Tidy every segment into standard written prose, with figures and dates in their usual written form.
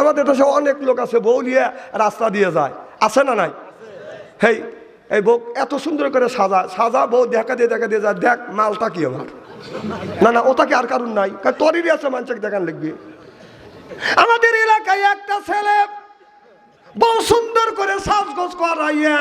আমাদের দেশে অনেক লোক আছে বউ নিয়ে রাস্তা দিয়ে যায়, আছে না নাই? হেই এই বউ এত সুন্দর করে সাজা বউ দেখা দিয়ে যায়, দেখ মালটা কি আমার, না না ওটা কি আর কারণ নাই, তোরই আছে মানুষকে দেখান লিখবি। আমাদের এলাকায় একটা ছেলে বউ সুন্দর করে সাজগোজ করাইয়া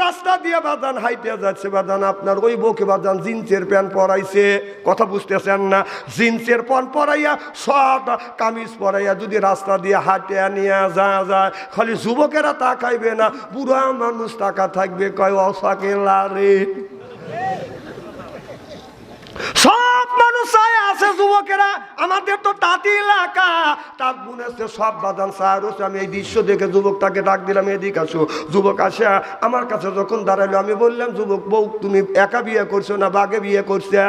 রাস্তা দিয়ে বাজান হাইটে যাচ্ছে, বাজান আপনার ওই বউকে বাজান জিন্সের প্যান্ট পরাইছে, কথা বুঝতেছেন না, জিন্সের প্যান্ট পরাইয়া শর্ট কামিজ পরাইয়া যদি রাস্তা দিয়ে হাঁটে নিয়ে যায়, খালি যুবকেরা তাকাইবে না, বুড়া মানুষ তাকা থাকবে, কয় অসাকেলা রে। সব মানুষ চায় আছে যুবকেরা, আমাদের তো তাঁতি এলাকা, তার মনে হচ্ছে সব বাদান চায় রয়েছে। আমি এই দৃশ্য দেখে যুবকটাকে ডাক দিলাম, এদিকে আসো। যুবক আসে আমার কাছে যখন দাঁড়াইলো, আমি বললাম, যুবক বউ তুমি একা বিয়ে করছো না বাগে বিয়ে করছো?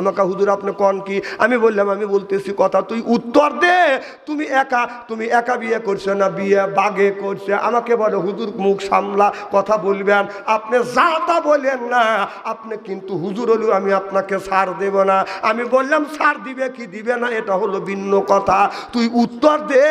আমাকে হুজুর আপনি কোন কি? আমি বললাম আমি বলতেছি কথা, তুই উত্তর দে, তুমি একা বিয়ে করছো না বিয়ে বাগে করছে? আমাকে বলে হুজুর মুখ সামলা কথা বলবেন, আপনি যা তা বলেন না, আপনি কিন্তু হুজুর হলেও আমি আপনাকে ছাড় দেব না। আমি বললাম ছাড় দিবে কি দিবে না এটা হলো ভিন্ন কথা, তুই উত্তর দে,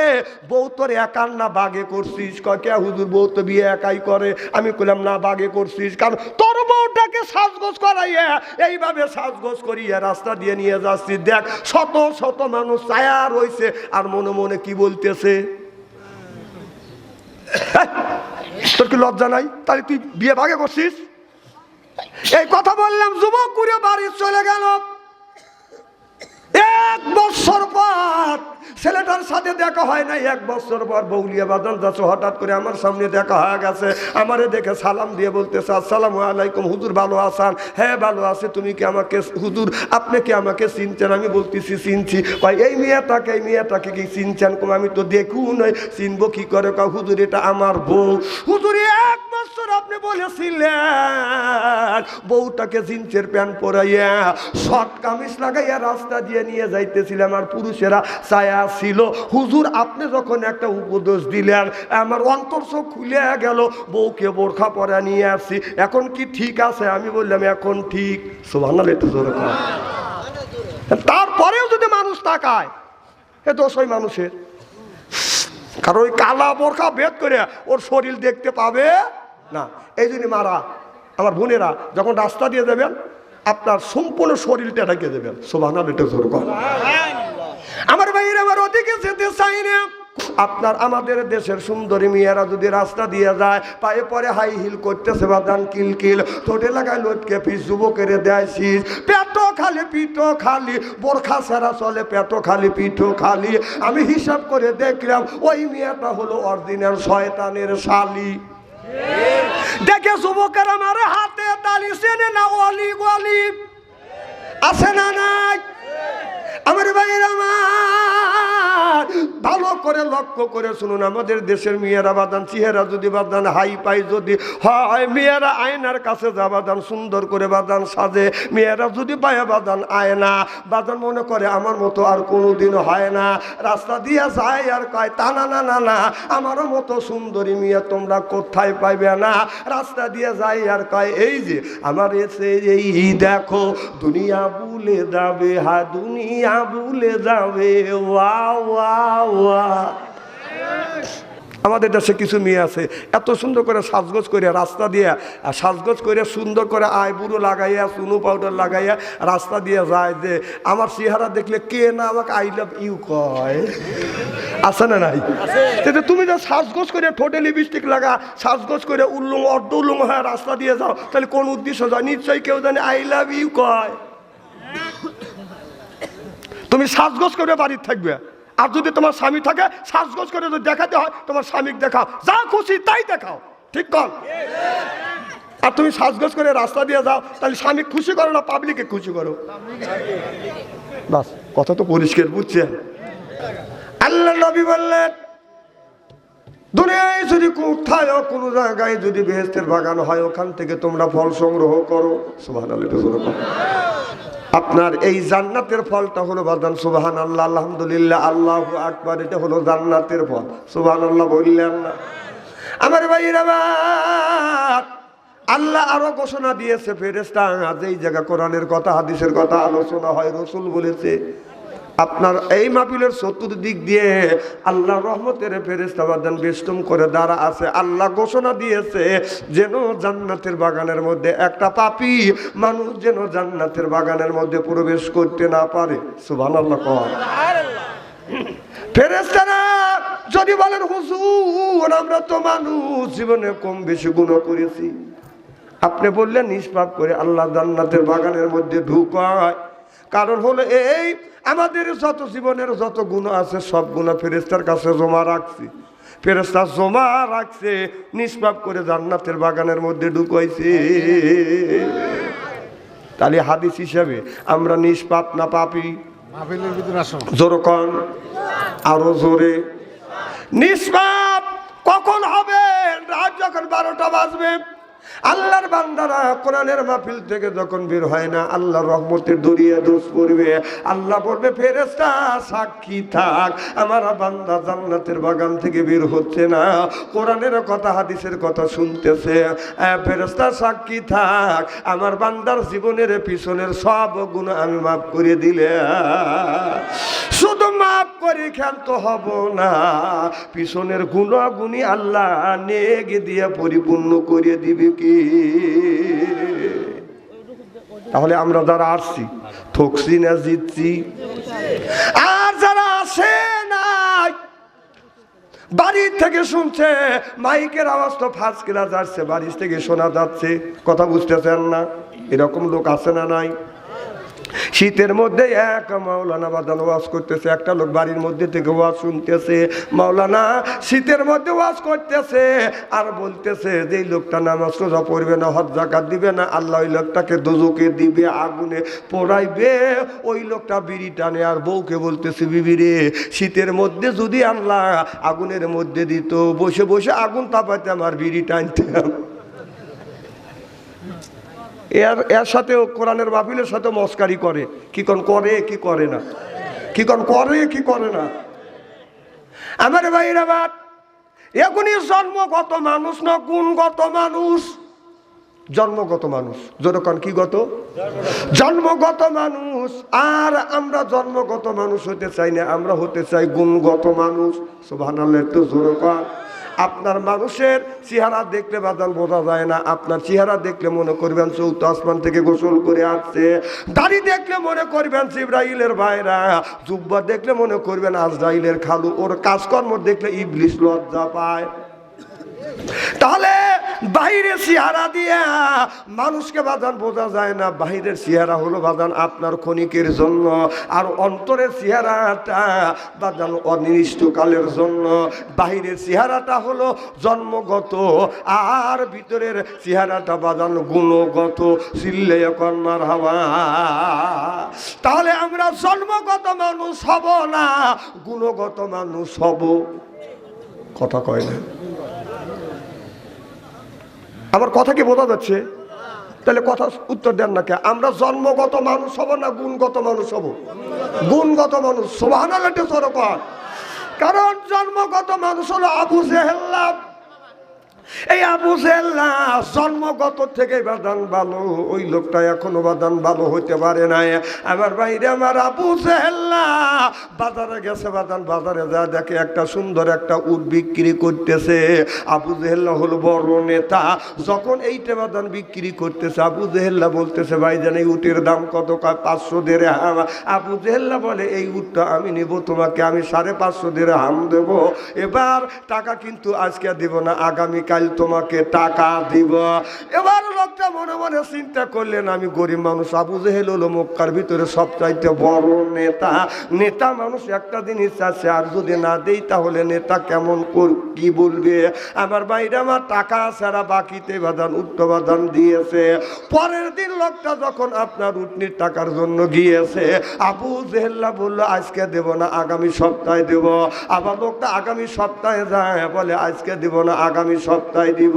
বউ তোর একার না বাগে করছিস? কয় কে হুজুর বউ তো বিয়ে একাই করে। আমি বললাম না বাগে করছিস, কারণ তোর বউটাকে সাজগোজ করাইয়া এইভাবে সাজগোজ করিয়া রাস্তা দিয়ে নিয়ে যাচ্ছি, দেখ শত শত মানুষ ছায়া রয়েছে, আর মনে মনে কি বলতেছে, তোর কি লজ্জা নাই? তাহলে তুই বিয়ে ভাগে করছিস? এই কথা বললাম, যুবক করে বাড়ি চলে গেল। 1 বছর পর ছেলেটার সাথে দেখা হয় নাই, 1 বছর পর বউলিয়া বাজান যাচ্ছে, হঠাৎ করে আমার সামনে দেখা হয়ে গেছে। আমারে দেখে সালাম দিয়ে বলতেছে, আসসালামু আলাইকুম হুজুর, ভালো আছেন? হ্যাঁ ভালো আছে। তুমি কি আমাকে হুজুর আপনি কি আমাকে চিনছেন? আমি বলতেছি চিনছি। ভাই এই মেয়েটাকে কি চিনছেন? কম আমি তো দেখু নয়, চিনবো কি করে? কা হুজুর এটা আমার বউ। হুজুর 1 বছর আপনি বলেছিলেন বউটাকে জিন্সের প্যান্ট পরাইয়া শর্ট কামিজ লাগাইয়া রাস্তা দিয়ে নিয়ে যাইতেছিলাম, আর পুরুষেরা ছায়া ছিল। হুজুর আপনি যখন একটা উপদেশ দিলেন আমার অন্তর চোখ খুলে গেল, বউকে বোরখা পরা নিয়ে আসছি, এখন কি ঠিক আছে? আমি বললাম এখন ঠিক। সুবহানাল্লাহ, একটু জোরে কথা। তারপরেও যদি মানুষ তাকায়, এ দোষ ওই মানুষের, কারণ ওই কালা বোরখা ভেদ করে ওর শরীর দেখতে পাবে না। এই জন্য মারা আমার বোনেরা যখন রাস্তা দিয়ে দেবেন আপনার সম্পূর্ণ শরীরটা ঢেকে দেবেন। সুবহানাল্লাহ, একটু জোরে কথা। আমার ভাইয়ের আমার ওদিকে যেতে চাই না। আপনার আমাদের দেশের সুন্দরী মেয়েরা যদি রাস্তা দিয়ে যায়, পায়ে পরে হাই হিল করতেছে বাদান কিলকিল, ঠোঁটে লাগায় লটকে পিস, যুবকের দেয় শীষ, পেটো খালি পিঠো খালি, বোরখা সেরা চলে পেটো খালি পিঠো খালি। আমি হিসাব করে দেখলাম ওই মেয়েটা হলো অরিজিনাল শয়তানের শালি। দেখে যুবকের আমার হাতে তালি, চেনে না অলি গলি আছে না নাই? আমার ভাইয়ের আমার ভালো করে লক্ষ্য করে শুনুন, আমাদের দেশের মেয়েরা বাদান চেহারা যদি বাদান হাই পাই যদি হয়, মেয়েরা আয়নার কাছে যা বাদান সুন্দর করে বাদান সাজে, মেয়েরা যদি পায় বাদান আয়না বাদান মনে করে আমার মতো আর কোনোদিন হয় না, রাস্তা দিয়ে যায় আর কয় তা না না না না, আমারও মতো সুন্দরী মেয়ে তোমরা কোথায় পাইবে না। রাস্তা দিয়ে যায় আর কয় এই যে আমার এসে এই দেখো দুনিয়া ভুলে যাবে, হ্যাঁ দুনিয়া ভুলে যাবে। ওয়া ওয়া ওয়া। আমাদের দেশে কিছু মেয়ে আছে এত সুন্দর করে সাজগোজ করে রাস্তা দিয়ে সাজগোজ করে সুন্দর করে আইবুড়ো লাগাইয়া চুনো পাউডার লাগাইয়া রাস্তা দিয়ে যায়, যে আমার চেহারা দেখলে কে না আমাকে আই লাভ ইউ কয়, আছে না নাই? তুমি যা সাজগোজ করে ঠোঁটে লিপস্টিক লাগা সাজগোজ করে উল্লুম অর্ধ উল্লুম হয়ে রাস্তা দিয়ে যাও, তাহলে কোন উদ্দেশ্য যায়? নিশ্চয়ই কেউ জানে আই লাভ ইউ কয়। তুমি সাজগোজ করে বাড়িতে থাকবে, আর যদি তোমার স্বামী থাকে সাজগোজ করে যদি দেখাতে হয় তোমার স্বামীকে দেখাও, যা খুশি তাই দেখাও, ঠিক কর। আর তুমি সাজগোজ করে রাস্তা দিয়ে যাও, তাহলে স্বামী খুশি করো না পাবলিকে খুশি করো? বাস, কথা তো পরিষ্কার বুঝছেন। আল্লাহ নবী বললেন দুনিয়ায় যদি কোথায় কোনো জায়গায় যদি বেহেশতের বাগান হয় ওখান থেকে তোমরা ফল সংগ্রহ করো। সুবহানাল্লাহ। আপনার এই জান্নাতের ফলটা হলো বাদান সুবহানাল্লাহ, আলহামদুলিল্লাহ, আল্লাহু আকবার, এটা হলো জান্নাতের ফল। সুবহানাল্লাহ বললেন না? আমার ভাইরা, আল্লাহ আরো ঘোষণা দিয়েছে ফেরেশতা, যেই জায়গা কোরআনের কথা হাদিসের কথা আলোচনা হয়, রাসূল বলেছে আপনার এই মাহফিলের চতুর্দিক দিয়ে আল্লাহ রহমতের ফেরেশতা বাদান বেষ্টন করে দাঁড়া আছে। আল্লাহ ঘোষণা দিয়েছে যেন জান্নাতের বাগানের মধ্যে একটা পাপী মানুষ যেন জান্নাতের বাগানের মধ্যে প্রবেশ করতে না পারে। সুবহানাল্লাহ। ফেরেশতারা যদি বলেন হুজুর আমরা তো মানুষ, জীবনে কম বেশি গুনাহ করেছি, আপনি বললেন নিষ্পাপ করে আল্লাহ জান্নাতের বাগানের মধ্যে ঢুকায়, কারণ হলো এই আমাদের যত জীবনের যত গুনাহ আছে সব গুনাহ ফেরেশতার কাছে জমা রাখছি, ফেরেশতা জমা রাখছে, নিষ্পাপ করে জান্নাতের বাগানের মধ্যে ঢুকাইছে। তাহলে হাদিস হিসাবে আমরা নিষ্পাপ না পাপী? জোরে কোন, আরো জোরে। নিষ্পাপ কখন হবে? রাত যখন 12টা বাজবে, আল্লাহর বান্দারা কোরআনের মাহফিল থেকে যখন বের হয় না, আল্লাহর রহমতের দরিয়া দোষ পড়বে, আল্লাহ বলবে ফেরেশতা সাক্ষী থাক আমার বান্দা জান্নাতের বাগান থেকে বের হচ্ছে না, কোরআনের কথা হাদিসের কথা শুনতেছে, ফেরেশতা সাক্ষী থাক আমার বান্দার জীবনের পিছনের সব গুনাহ আমি মাফ করে দিলে। শুধু মাফ করে ক্ষান্ত হব না, পিছনের গুনাহগুনি আল্লাহ নেগে দিয়ে পরিপূর্ণ করে দিবে। কি তাহলে আমরা যারা আসছি ঠকছি না জিতছি? আর যারা আসে নাই বাড়ি থেকে শুনছে, মাইকের আওয়াজ তো ফার্স্ট ক্লাস আসছে, বাড়ি থেকে শোনা যাচ্ছে, কথা বুঝতেছেন না? এরকম লোক আছে না নাই? শীতের মধ্যে এক মাওলানা বাদান ওয়াজ করতেছে, একটা লোক বাড়ির মধ্যে থেকে ওয়াজ শুনতেছে, মাওলানা শীতের মধ্যে ওয়াজ করতেছে আর বলতেছে যে এই লোকটা নামাজ রোজা পড়বে না, হজ যাকাত দিবে না, আল্লাহ ওই লোকটাকে দোজখে দিবে, আগুনে পোড়াইবে। ওই লোকটা বিড়ি টানে আর বউকে বলতেছে বিবি রে শীতের মধ্যে যদি আল্লাহ আগুনের মধ্যে দিত, বসে বসে আগুন তাপাতে আমার বিড়ি টানতাম। এর সাথে কোরআনের মাহফিলের সাথে মস্কারি করে, কি কোন করে কি করে না, কি কোন করে কি করে না। আমার ভাইরা বাদ, এখনই জন্মগত মানুষ না গুণগত মানুষ? জন্মগত মানুষ। যেরকম কি গত? জন্মগত মানুষ। আর আমরা জন্মগত মানুষ হতে চাই না, আমরা হতে চাই গুণগত মানুষ। সুবহানাল্লাহ। একটু জোরে কর। আপনার মানুষের চেহারা দেখলে বাদান বোঝা যায় না, আপনার চেহারা দেখলে মনে করবেন চৌথ আসমান থেকে গোসল করে আসছে, দাড়ি দেখলে মনে করবেন জিবরাইলের ভাইরা, জুব্বা দেখলে মনে করবেন আজরাইলের খালু, ওর কাজকর্ম দেখলে ইবলিস লজ্জা পায়। তাহলে বাহিরের চেহারা দিয়ে মানুষকে বাদান বোঝা যায় না, বাহিরের চেহারা হলো বাদান আপনার ক্ষণিকের জন্য, আর অন্তরের চেহারাটা বাদান অনির্দিষ্টকালের জন্য। বাহিরের চেহারাটা হলো জন্মগত আর ভিতরের চেহারাটা বাদান গুণগত। চিল্লে এখন মারহাবা। তাহলে আমরা জন্মগত মানুষ হব না গুণগত মানুষ হব? কথা কয় না। আমার কথা কি বোঝা যাচ্ছে? তাহলে কথা উত্তর দেন না কে? আমরা জন্মগত মানুষ হব না গুণগত মানুষ হব? গুণগত মানুষ। সুবহানাল্লাহ। কারণ জন্মগত মানুষ হলো আবু জেহেল। এই আবু জেহেল জন্মগত থেকে বাদান ভালো, ওই লোকটা এখনো বাদান ভালো হইতে পারে নাই। আমার বাইরে আমার আবু জেহেল বাজারে গেছে, বাদান বাজারে যা দেখে একটা সুন্দর একটা উট বিক্রি করতেছে। আবু জেহেল হলো বড় নেতা। যখন এইটা বাদান বিক্রি করতেছে, আবু জেহেল বলতেছে ভাইজান এই উটের দাম কত? 500 দিরহাম। আবু জেহেল বলে এই উটটা আমি নেব, তোমাকে আমি 550 দিরহাম দেব। এবার টাকা কিন্তু আজকে দেব না, আগামীকাল তোমাকে টাকা দিব। এবার লোকটা মনে মনে চিন্তা করলেন আমি গরিব মানুষ। আবু জেহেল হলো মক্কার ভিতরে সবচাইতে বড় নেতা। নেতা মানুষ একটা জিনিস আছে, আর যদি না দেই তাহলে নেতা কেমন কি বলবে। আমার বাইরে আমার টাকা ছাড়া বাকিতে বাদান উট্ট বাদান দিয়েছে। পরের দিন লোকটা যখন আপনার উটনির টাকার জন্য গিয়েছে, আবু জেহেল্লা বললো আজকে দেব না, আগামী সপ্তাহে দেব। আবার লোকটা আগামী সপ্তাহে যায়, বলে আজকে দেব না, আগামী সপ্তাহে দিব।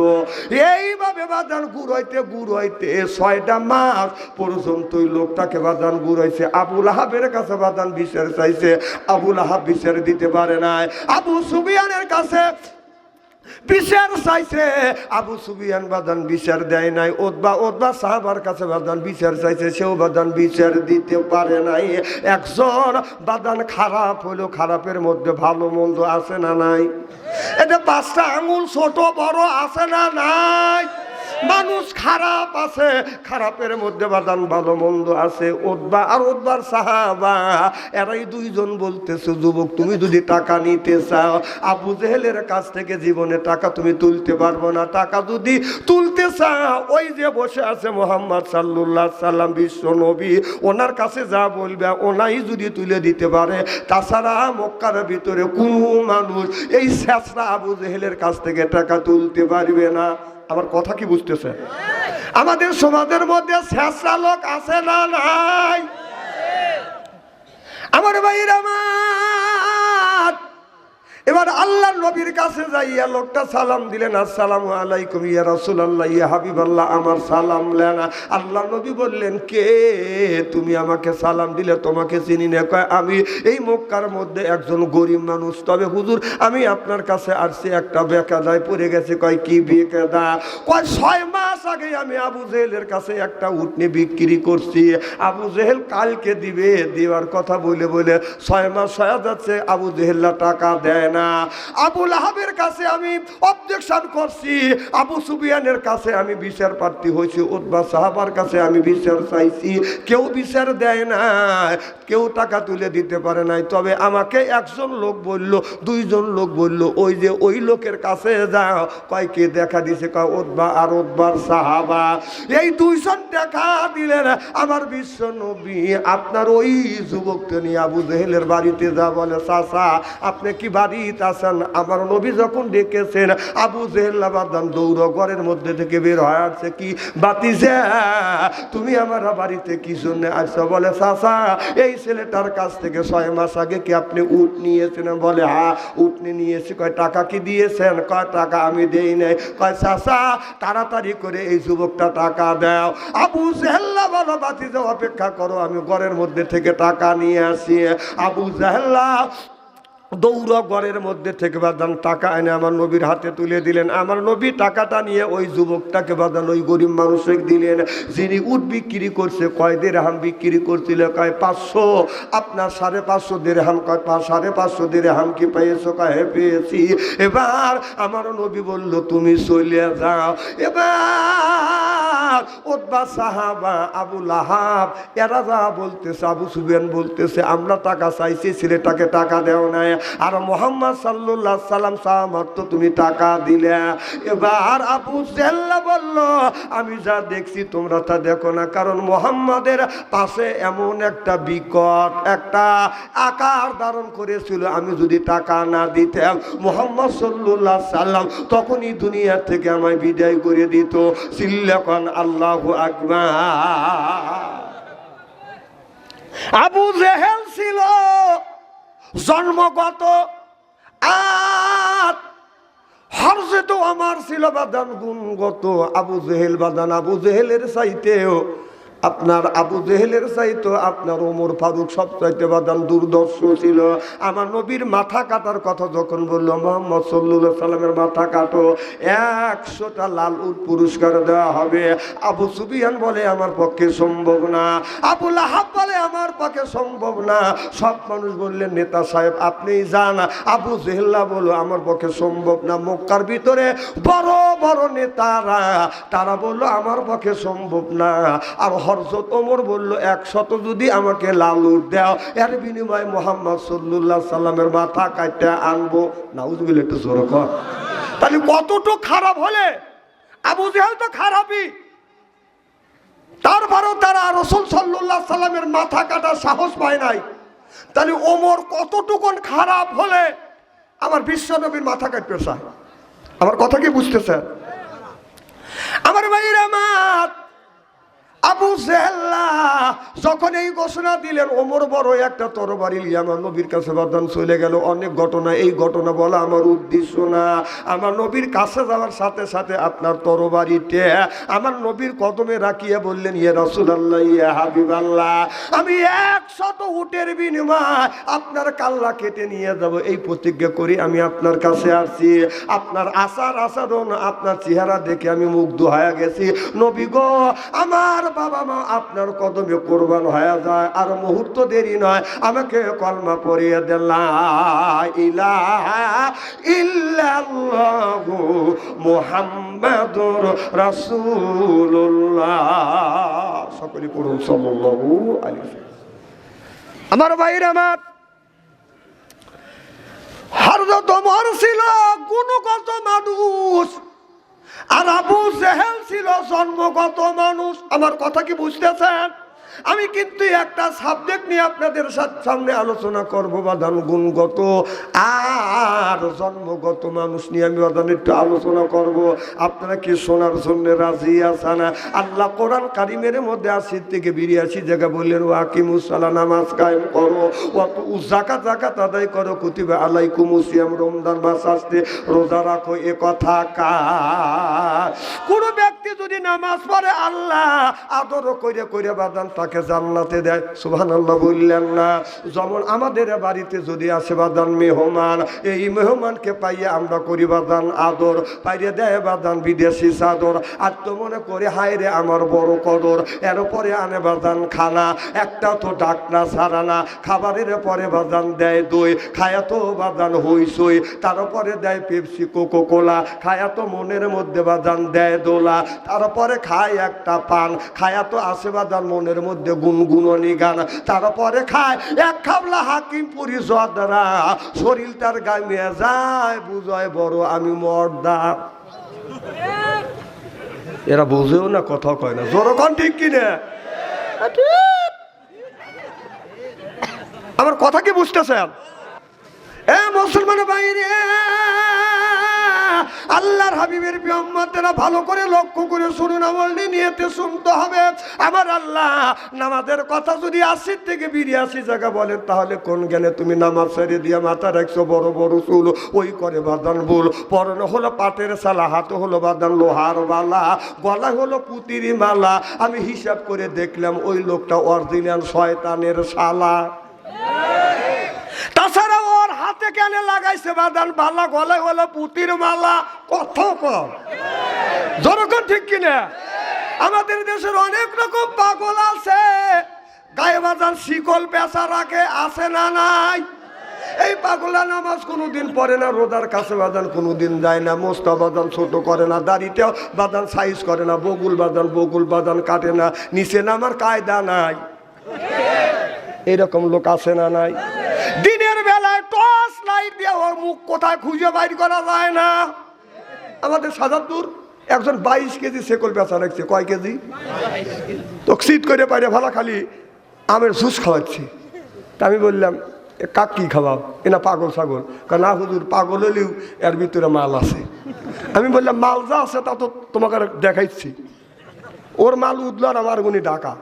এইভাবে বাদান ঘুরাইতে 6টা মাস পর্যন্ত লোকটাকে বাদান ঘুরাইছে। আবুল আহাবের কাছে বাদান বিচার চাইছে, আবুল আহাব বিচার দিতে পারে নাই। আবু সুফিয়ানের কাছে বিচার চাইছে, আবু সুফিয়ান বাদান বিচার দেয় নাই। ওতবা সাহাবার কাছে বাদান বিচার চাইছে, সেও বাদান বিচার দিতে পারে নাই। একজন বাদান খারাপ হলো, খারাপের মধ্যে ভালো মন্দ আছে না নাই? এটা 5টা আঙুল ছোট বড় আছে না নাই? মানুষ খারাপ আছে, খারাপের মধ্যে বাদান ভালো মন্দ আছে। ওতবার সাহাবা এরাই দুইজন বলতেছে, যুবক তুমি যদি টাকা নিতে চাও, আবু জেহেলের কাছ থেকে জীবনে টাকা তুমি তুলতে পারবো না। টাকা যদি তুলতে চাও, ওই যে বসে আছে মুহাম্মদ সাল্লাল্লাহু আলাইহি সাল্লাম বিশ্ব নবী, ওনার কাছে যা বলবে ওনাই যদি তুলে দিতে পারে। তাছাড়া মক্কার ভিতরে কোনো মানুষ এই শেষরা আবু জেহেলের কাছ থেকে টাকা তুলতে পারবে না। আমার কথা কি বুঝতেছে? আমাদের সমাজের মধ্যে শেষরা লোক আছে না নাই? আমার ভাইরা আমার, এবার আল্লাহর নবীর কাছে যাইয়া লোকটা সালাম দিলেন, আসসালামু আলাইকুম ইয়া রাসূলুল্লাহ, ইয়া হাবিবাল্লাহ, আমার সালাম লেন। আল্লাহর নবী বললেন, কে তুমি আমাকে সালাম দিলে? তোমাকে চিনি না। কয়, আমি এই মক্কার মধ্যে একজন গরিব মানুষ, তবে হুজুর আমি আপনার কাছে আসছি, একটা বেকায়দায় পড়ে গেছে। কয়, কি বেকায়দা? কয়, 6 মাস আগে আমি আবু জেহেলের কাছে একটা উটনি বিক্রি করছি, আবু জেহেল কালকে দিবে, দেওয়ার কথা বলে 6 মাস হয়ে যাচ্ছে, আবু জেহেলরা টাকা দেয় না। আবু লাহাবের কাছে আমি অবজেকশন করছি, আবু সুফিয়ানের কাছে আমি বিচার প্রার্থী হয়েছি, ওতবা সাহাবার কাছে আমি বিচার চাইছি, কেউ বিচার দেয় না, কেউ টাকা তুলে দিতে পারে নাই। তবে আমাকে একজন লোক বলল, 2জন লোক বলল, ওই যে ওই লোকের কাছে যাও। কয়, কে দেখা দিছে? কয়, ওতবা আর ওতবার সাহাবা। এই 2জন দেখা দিলেন। আমার বিশ্ব নবী আপনার ওই যুবককে নিয়ে আবু জেহেলের বাড়িতে যা বলে, চাচা আপনি কি বাড়ি আছেন? আমার নবী যখন ডেকেছেন, আবু জেহেল বাদান দৌড় ঘরের মধ্যে থেকে বের হয়ে আসছে। কি বাতিজা, তুমি আমার বাড়িতে কি জন্য আসছো? বলে, চাচা এই ছেলেটার কাছ থেকে 6 মাস আগে কি আপনি উট নিয়েছেন? বলে, হ্যাঁ উটনি নিয়েছি। কয়, টাকা কি দিয়েছেন? কয়, টাকা আমি দেই নাই। কয়, চাচা তাড়াতাড়ি করে এই যুবকটা টাকা দাও। আবু জেহেল বলো, বাতিজা অপেক্ষা করো, আমি ঘরের মধ্যে থেকে টাকা নিয়ে আসি। আবু জেহেল দৌড়া ঘরের মধ্যে থেকে বাদান টাকা এনে আমার নবীর হাতে তুলে দিলেন। আমার নবী টাকাটা নিয়ে ওই যুবকটাকে বাদান ওই গরিব মানুষকে দিলেন, যিনি উট বিক্রি করছে। কয় দিরহাম বিক্রি করছিল? কয় 500। আপনার 550 দিরহাম। কয় 550 দিরহাম কি পেয়েছো? কয় পেয়েছি। এবার আমার নবী বলল, তুমি চলে যাও। এবার ওতবা সাহাবা, আবু লাহাব এরা যা বলতেছে, আবু সুফিয়ান বলতেছে, আমরা টাকা চাইছি, ছেলেটাকে টাকা দেও নাই। আর মুহাম্মদ সাল্লাল্লাহু আলাইহি সাল্লাম সাহামাত্র তুমি টাকা দিলে। এবার আবু জেহেল বলল, আমি যা দেখছি তোমরা তা দেখো না, কারণ মুহাম্মাদের পাশে এমন একটা বিকট একটা আকার ধারণ করেছিল, আমি যদি টাকা না দিতাম মুহাম্মদ সাল্লাল্লাহু আলাইহি সাল্লাম তখনই দুনিয়া থেকে আমায় বিদায় করে দিত। সিল্লাকান আল্লাহু আকবার। আবু জেহেল ছিল জন্মগত, আর হরজত আমার ছিল বাদান গুণগত। আবু জেহেল বাদান, আবু জেহেলের চাইতেও আপনার আবু জেহেলের চাইতো আপনার ওমর ফারুক সব চাইতে বাদান দুর্দর্শ ছিল। আমার নবীর মাথা কাটার কথা যখন বললো, মুহাম্মদ সাল্লাল্লাহু আলাইহি সাল্লামের মাথা কাটো, 100টা লাল উট পুরস্কার দেওয়া হবে। আবু সুফিয়ান বলে, আমার পক্ষে সম্ভব না। আবু লাহাব বলে, আমার পক্ষে সম্ভব না। সব মানুষ বললেন, নেতা সাহেব আপনিই যান। আবু জেহেল্লা বলল, আমার পক্ষে সম্ভব না। মক্কার ভিতরে বড় বড় নেতারা তারা বলল, আমার পক্ষে সম্ভব না। আর হযরত ওমর বলল, 100 যদি আমাকে লাল উট দাও, এর বিনিময়ে মুহাম্মদ সাল্লাল্লাহু আলাইহি সাল্লামের মাথা কাটতে আনবো। নাউজুবিল্লাহ, একটু জোরে কর। তাহলে কতটুকু খারাপ হলে? আবু জেহেল তো খারাপই, তারপরেও তারা রাসূল সাল্লাল্লাহু আলাইহি সাল্লামের মাথা কাটার সাহস পায় নাই। তাহলে ওমর কতটুকু খারাপ হলে আমার বিশ্ব নবীর মাথা কাটতে চায়? আমার কথা কি বুঝতেছেন? আমার ভাইরা আমার, আবু আবু জেহেল যখন এই ঘোষণা দিলেন, ওমর বড় একটা তরবারি নিয়ে আমার নবীর কাছে বাদান চলে গেল। অনেক ঘটনা, এই ঘটনা বলা আমার উদ্দেশ্য না। আমার নবীর কাছে যাওয়ার সাথে সাথে আপনার তরবারিতে আমার নবীর কদমে রাখিয়ে বললেন, ইয়া রাসূলুল্লাহ, ইয়া হাবিবাল্লাহ, আমি 100 উটের বিনিময়ে আপনার কাল্লা কেটে নিয়ে যাব, এই প্রতিজ্ঞা করি আমি আপনার কাছে আসছি। আপনার আচার আচরণ, আপনার চেহারা দেখে আমি মুগ্ধ হয়ে গেছি। নবী গো, আমার বাবা মা আপনার কদমে কোরবান হয়ে যায়, আর মুহূর্ত দেরি নয়, আমাকে কলমা পড়িয়ে দেন, লা ইলাহা ইল্লাল্লাহু মুহাম্মাদুর রাসূলুল্লাহ। সকলে পড়ুন সাল্লাল্লাহু আলাইহি ওয়াসাল্লাম। আমার ভাইরা, আমার হযরত ওমর ছিল গুণগত মানুষ, আর আবু জেহেল ছিল জন্মগত মানুষ। আমার কথা কি বুঝতেছেন? আমি কিন্তু একটা সাবজেক্ট নিয়ে আপনাদের সামনে আলোচনা করবো বাদান, গুণগত আর জন্মগত মানুষ নিয়ে আমি বাদান একটু আলোচনা করব। আপনারা কি শোনার জন্য রাজি আছেন? আল্লাহ কোরআন কারিমের মধ্যে 80 থেকে 82 জায়গা বললেন, ওয়াকিমুস সালাহ, নামাজ কায়েম করো, যাকাত আদায় করো, কুতিবা আলাইকুমুস সিয়াম, রমজান মাস আসতে রোজা রাখো। এ কথা কার? কোন ব্যক্তি যদি নামাজ পড়ে আল্লাহ আদর করে করে বাদান তাকে জান্নাতে দেয়। সুবহানাল্লাহ বললেন না? যেমন আমাদের বাড়িতে যদি আসে বাদান মেহমান, এই মেহমানকে পাইয়ে আমরা করি বাদান আদর, পাইয়ে দেয় বাদান বিদেশি চাদর, আর তো মনে করে হায় রে আমার বড় কদর। এরপরে আনে বাদান খানা, একটা তো ডাকনা ছাড়া না, খাবারের পরে বাদান দেয় দই, খায়া তো বাদান হইসই, তারপরে দেয় পেপসি কোকো কোলা, খায়া তো মনের মধ্যে বাদান দেয় দোলা, তারপরে খায় একটা পান, খায়া তো আসে বাদান মনের মধ্যে গুনগুননি গান, তারপরে খায় এক খাবলা হাকিমপুরি জদরা, শরীর তার গামিয়ে যায়, বুঝয় বড় আমি মর্দা। এরা বুঝেও না, কথা কয় না, জোরকন ঠিক কিনা? আমার কথা কি বুঝতেছেন? এ মুসলমান বাইরে, আল্লাহর হাবিবের উম্মতেরা ভালো করে লক্ষ্য করে শুনুন, আমল নিয়তে শুনতে হবে। আমার আল্লাহ নামাজের কথা যদি 80 থেকে 82 জায়গা বলেন, তাহলে কোন জ্ঞানে তুমি নামাজ ছেড়ে দিয়ে মাথা রাখছো বড় বড় চুল, ওই করে বাদান ভুল, পরনে হলো পাটের সালা, হাতে হলো বাদান লোহার বালা, গলা হলো পুতির মালা। আমি হিসাব করে দেখলাম ওই লোকটা অরিজিনাল শয়তানের শালা। তাছাড়া ওর হাতে কেন লাগাইছে বাদান বালা, গলায় হলো পুতির মালা। কত কম, যখন ঠিক কিনা? আমাদের দেশের অনেক রকম পাগল আছে, গায়ে বাদান শিকল পেঁচা রাখে, আছে না নাই? এই পাগলা নামাজ কোনোদিন পড়ে না, রোজার কাছে বাদান কোনোদিন যায় না, মোস্তা বাদান ছোট করে না, দাড়িতেও বাদান সাইজ করে না, বগুল বাদান কাটে না, নিচে নামার কায়দা নাই। এরকম লোক আছে না নাই? দিনের বেলায় টর্চ লাইট দিয়ে ওর মুখ কোথায় খুঁজে বাইর করা যায় না। আমাদের সাজাদুর একজন 22 কেজি শেকল বেচা রাখছে। কয় কেজি? তো শীত করে পাইরে ভালো খালি আমের জুস খাওয়াচ্ছি। তা আমি বললাম, কাক কি খাওয়াও? এনা পাগল ছাগল। না হুজুর, পাগল হলেও এর ভিতরে মাল আছে। আমি বললাম, মাল যা আছে তা তো তোমাকে দেখাইছি। ওর মাল উঠল আর আমার গুনি ডাকা।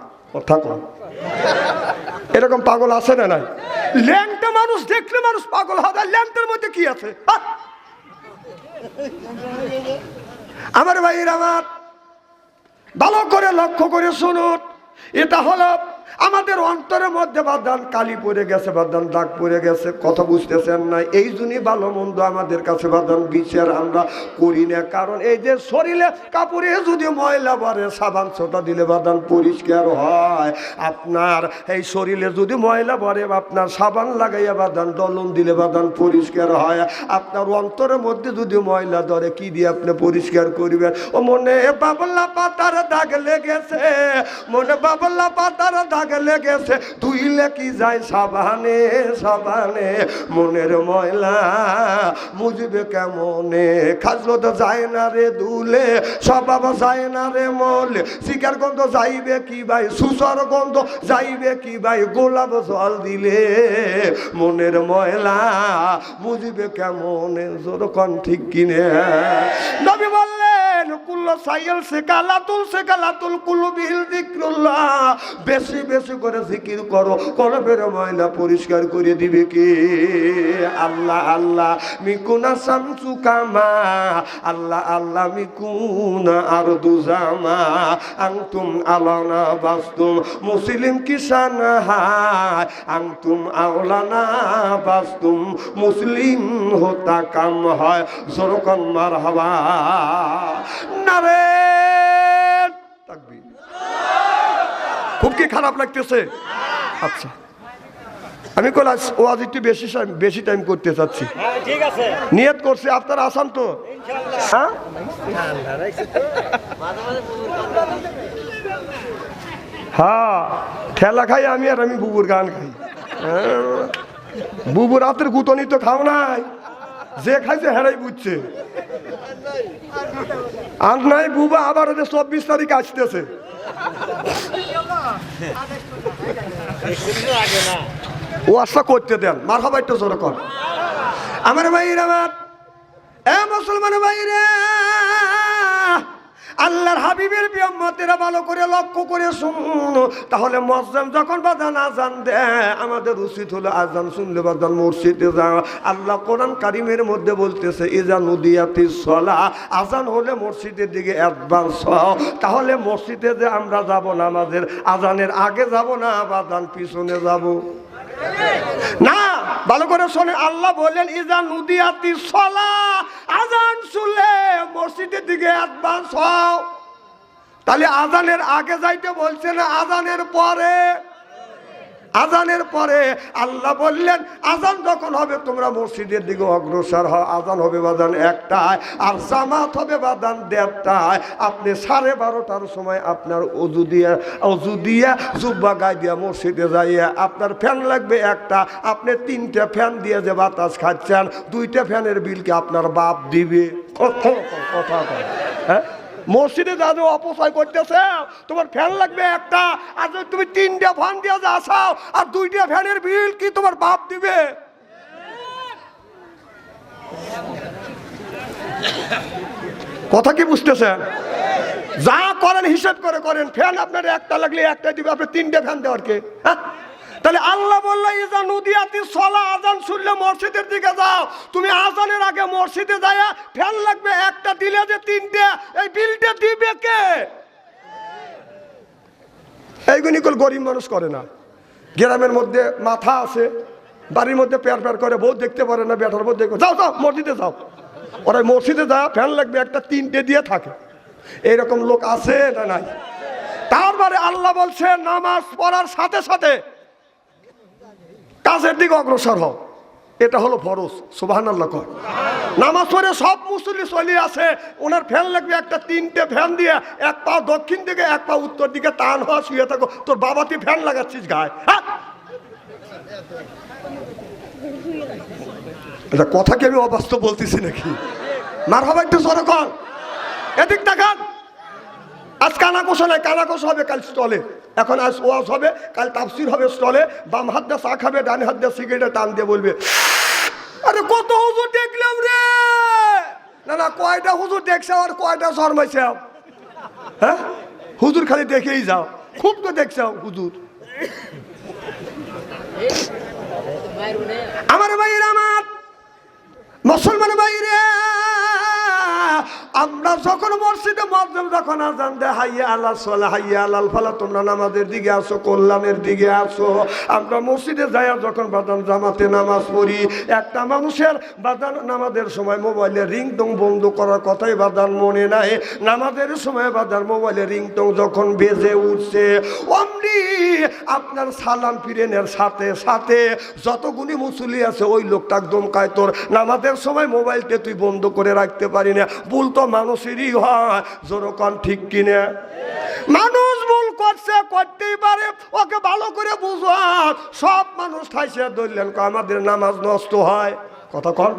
থাকো, এরকম পাগল আছে না নাই? ল্যাংটা মানুষ দেখলে মানুষ পাগল হয়। ল্যাংটার মধ্যে কি আছে? আমার ভাইয়ের, আমার ভালো করে লক্ষ্য করে শুনুন, এটা হলো আমাদের অন্তরের মধ্যে বাদান কালি পড়ে গেছে, বাদান দাগ পড়ে গেছে। কথা বুঝতেছেন না? এই জন্যই ভালো মন্দ আমাদের কাছে বাদান বিচার আমরা করি না। কারণ এই যে শরীরে কাপড়ে যদি ময়লা বাড়ে, সাবান ছোটা দিলে বাদান পরিষ্কার হয়। আপনার এই শরীরে যদি ময়লা বাড়ে, আপনার সাবান লাগাইয়া বাদান ডলন দিলে বাদান পরিষ্কার হয়। আপনার অন্তরের মধ্যে যদি ময়লা ধরে, কি দিয়ে আপনি পরিষ্কার করবেন? ও মনে বাবলা পাতার দাগ লেগেছে, মনে বাবলা পাতার দাগ লেগেছে, ধুইলে কি যায় সাবানে সাবানে, মনের ময়লা মুজবে কেমনে? খাজলো তো যায় না রে দুলে, স্বভাব যায় না রে মলে, শিকার গন্ধ যাইবে কি ভাই, সুসর গন্ধ যাইবে কি ভাই, গোলাপ জল দিলে মনের ময়লা মুজবে কেমনে? যখন ঠিক কিনে? নবী বললেন, কুল্ল হলো সাইয়াল সেকালাতুল কুলুবিল যিকরুল্লাহ। বেশি বেশি করে জিকির করো, কলবের ময়লা পরিষ্কার করে দিবে কে? আল্লাহ আল্লাহ মিকুনা শামসু কামা, আল্লাহ আল্লাহ মিকুনা আরদু জামা, আনতুম আলানা বাস্তুম মুসলিম কিসান হায়, আনতুম আওলানা বাস্তুম মুসলিম হোতা কাম হয়। জোরকন মারহাবা, নারে তাকবীর। খুব কি খারাপ লাগতেছে? আচ্ছা, আমি ক্লাস ওয়াজ একটু বেশি টাইম করতে চাচ্ছি। ঠিক আছে, নিয়ত করছি আপনারা আসান তো? হ্যাঁ, হ্যাঁ, ঠেলা খাই আমি, আর আমি বুবুর গান খাই। বুবুর রাতের গুতনি তো খাও নাই, যে খাইছে হেরাই বুঝছে। আর নাই বুবা আবার 24 তারিখ আসতেছে। ও আশা করতে দেন, মার হবা একটু জোর কর। আমার ভাইরা, আমার মুসলমান ভাইরা, আল্লাহর হাবিবের উম্মতেরা ভালো করে লক্ষ্য করে শুনো। তাহলে মুয়াজ্জিন যখন বাজান আজান দেয়, আমাদের উচিত হলো আজান শুনলে বাজান মসজিদে যাওয়া। আল্লাহ কোরআন কারিমের মধ্যে বলতেছে ইজা নুদিয়াতিস সালাহ, আজান হলে মসজিদের দিকে অ্যাডভান্স হও। তাহলে মসজিদে যে আমরা যাব নামাজের আজানের আগে যাব না, বাজান পিছনে যাব না। ভালো করে শোনে, আল্লাহ বললেন ইজা নুদিয়াতিস সালাহ, আজান শুনলে মসজিদের দিকে অ্যাডভান্স হও। তাহলে আজানের আগে যাইতে বলছে না, আজানের পরে? আজানের পরে আল্লাহ বললেন আজান যখন হবে তোমরা মসজিদের দিকে অগ্রসর হও। আজান হবে বাজান 1টায়, আর জামাত হবে বাজান 1:30টায়। আপনি 12:30টার সময় আপনার অজু দিয়া জুব্বা গায়ে দিয়া মসজিদে যাইয়া আপনার ফ্যান লাগবে 1টা, আপনি 3টে ফ্যান দিয়ে যে বাতাস খাচ্ছেন, 2টে ফ্যানের বিল কি আপনার বাপ দিবে? কথা হ্যাঁ, মসজিদে যা যে অপচয় করতেছে, তোমার ফ্যান লাগবে 1টা, আর যদি তুমি 3টে ফ্যান দিয়ে যা আসাও, আর 2টে ফ্যানের বিল কি তোমার বাপ দিবে? কথা কি বুঝতেছেন? যা করেন হিসাব করে করেন। ফ্যান আপনার 1টা লাগলে 1টা দিবে, আপনি 3টে ফ্যান দেওয়ার কে? হ্যাঁ, তাহলে আল্লাহ বললো ইজা নুদিয়াতিস সালাহ, আজান শুনলে মসজিদের দিকে যাও। তুমি আজানের আগে মসজিদে যায়া ফ্যান লাগবে 1টা দিলে যে 3টে, এই বিলটা দিবে কে? এইগুলি গরিব মানুষ করে না। গ্রামের মধ্যে মাথা আছে, বাড়ির মধ্যে প্যার প্যার করে, বউ দেখতে পারে না, বেটার বউ দেখো, যাও যাও মসজিদে যাও। ওরা মসজিদে যা ফ্যান লাগবে 1টা 3টে দিয়ে থাকে। এইরকম লোক আছে না নাই? তারপরে আল্লাহ বলছে নামাজ পড়ার সাথে সাথে কাজের দিকে অগ্রসর হও। এটা হলো ফরজ। সুবহানাল্লাহ কর। নামাজ পড়ে সব মুসল্লি চলে আসে, ওনার ফ্যান লাগবে 1টা 3টে ফ্যান দিয়ে, 1 পা দক্ষিণ দিকে 1 পা উত্তর দিকে টান হওয়া, শুয়ে থাকো। তোর বাবা তুই ফ্যান লাগাচ্ছিস গায়ে? হ্যাঁ, এটা কথা কি আমি অবাস্তব বলতেছি নাকি? মার হবে একটু জোরে কর। এদিক তাকান। আজ কানাকোষা নাই, কানাকোষ হবে কাল স্টলে। এখন আজ ওয়াজ হবে, কাল তাফসির হবে স্টলে। বাম হাত দিয়ে চা খাবে, ডান হাত দিয়ে সিগারেটে টান দিয়ে বলবে আরে কত হুজুর দেখলাম রে। না না, কয়টা হুজুর দেখছে আর কয়টা শর্মাইছে? হ্যাঁ, হুজুর খালি দেখেই যাও, খুব তো দেখছে হুজুর। আমার ভাইয়ের, আমার মুসলমান ভাইরে, আমরা যখন মসজিদে মুয়াজ্জিন যখন আযান দেয় হাইয়া আলাল সালাহ হাইয়া আলাল ফালাহ, তোমরা নামাজের দিকে আসো, কল্যাণের দিকে আসো। আমরা মসজিদে যাইয়া যখন বাদান জামাতে নামাজ পড়ি, একটা মানুষের বাদান নামাজের সময় মোবাইলে রিংটং বন্ধ করার কথাই বাদান মনে নাই। নামাজের সময় বাদান মোবাইলে রিংটং যখন বেজে উঠছে, অমনি আপনার সালাম ফিরেনের সাথে সাথে যতগুলি মুসল্লি আছে ওই লোকটা একদম কায়, তোর নামাজের সময় মোবাইলটা তুই বন্ধ করে রাখতে পারি না। ভুল তো মানুষেরই হয়, যেরকম ঠিক কিনা? মানুষ ভুল করছে, করতেই পারে, ওকে ভালো করে বুঝো। সব মানুষ ঠাইছে ধরলেন আমাদের নামাজ নষ্ট হয়। কথা কর,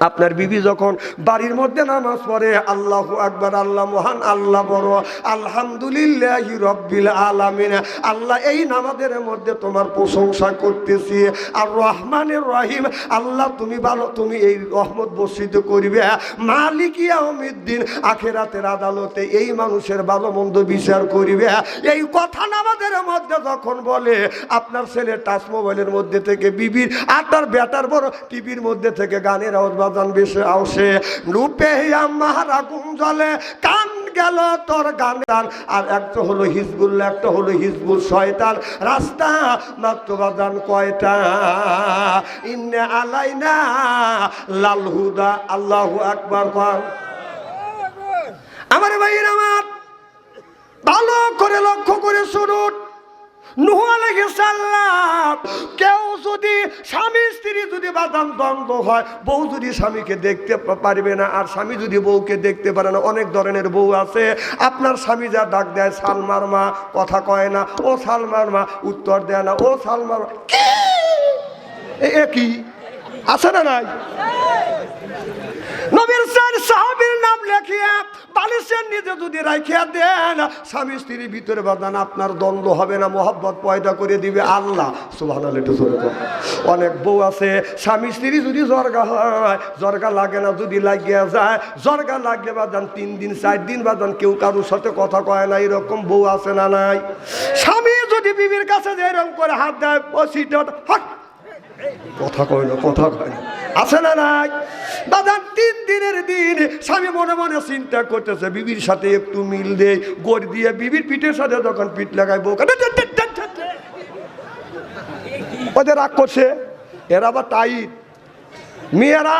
আপনার বিবি যখন বাড়ির মধ্যে নামাজ পড়ে আল্লাহু আকবার, আল্লাহ মহান, আল্লাহ বড়, আলহামদুলিল্লাহি রব্বিল আলামিন, আল্লাহ এই নামাজের মধ্যে তোমার প্রশংসা করতেছি, আর রহমানের রহিম, আল্লাহ তুমি ভালো, তুমি এই রহমত বর্ষিত করিবে, মালিক ইয়াউমিদ্দিন, আখিরাতের আদালতে এই মানুষের ভালো মন্দ বিচার করিবে। এই কথা নামাজের মধ্যে যখন বলে, আপনার ছেলে টাচ মোবাইলের মধ্যে থেকে বিবির আর তার বেটার বড় টিভির মধ্যে থেকে গানের আওয়াজ বাজান বেশি আসে, রূপে আমার আগুন জ্বলে, কান গেল তোর গান। আর একটা হলো হিজবুল্লাহ, একটা হলো হিজবুল শয়তান। রাস্তা মাত্র বাজান কয়টা? ইন্না আলাইনা লাল হুদা। আল্লাহু আকবার। আমার ভাইয়ের আমার, ভালো করে লক্ষ্য করে শুনুন। নূহ আলাইহিস সালাম, কেউ যদি স্বামী স্ত্রী যদি বাদাম দ্বন্দ্ব হয়, বউ যদি স্বামীকে দেখতে পারবে না আর স্বামী যদি বউকে দেখতে পারে না, অনেক ধরনের বউ আছে। আপনার স্বামী যা ডাক দেয় সালমার মা, কথা কয় না, ও সালমার মা, উত্তর দেয় না, ও সালমার মা, কি আছে না নাই? নবীর সাহাবীর নাম লেখিয়া বালিশের নিচে যদি রাখিয়া দেন, স্বামী স্ত্রীর ভিতরে বাদান আপনার দ্বন্দ্ব হবে না, মহব্বত পয়দা করে দিবে আল্লাহ। সুবহানাল্লাহ। অনেক বউ আছে, স্বামী স্ত্রী যদি জর্গা হয়, জর্গা লাগে না, যদি লাগিয়া যায়, জর্গা লাগলে বাদান 3 দিন 4 দিন বাদান কেউ কারোর সাথে কথা কয় না, এরকম বউ আছে না নাই? স্বামী যদি বিবির কাছে যে এরকম করে হাত দেয়, ও সিটট কথা কয় না, কথা কয় না, আছে না নাই? বাদান 3 দিনের দিন স্বামী মনে মনে চিন্তা করতেছে, বিবির সাথে একটু মিল দেয়, গোড় দিয়ে বিবির পিঠের সাথে যখন পিঠ লাগায়, বউ ওদের রাগ করছে। এরা আবার টাইট মেয়েরা,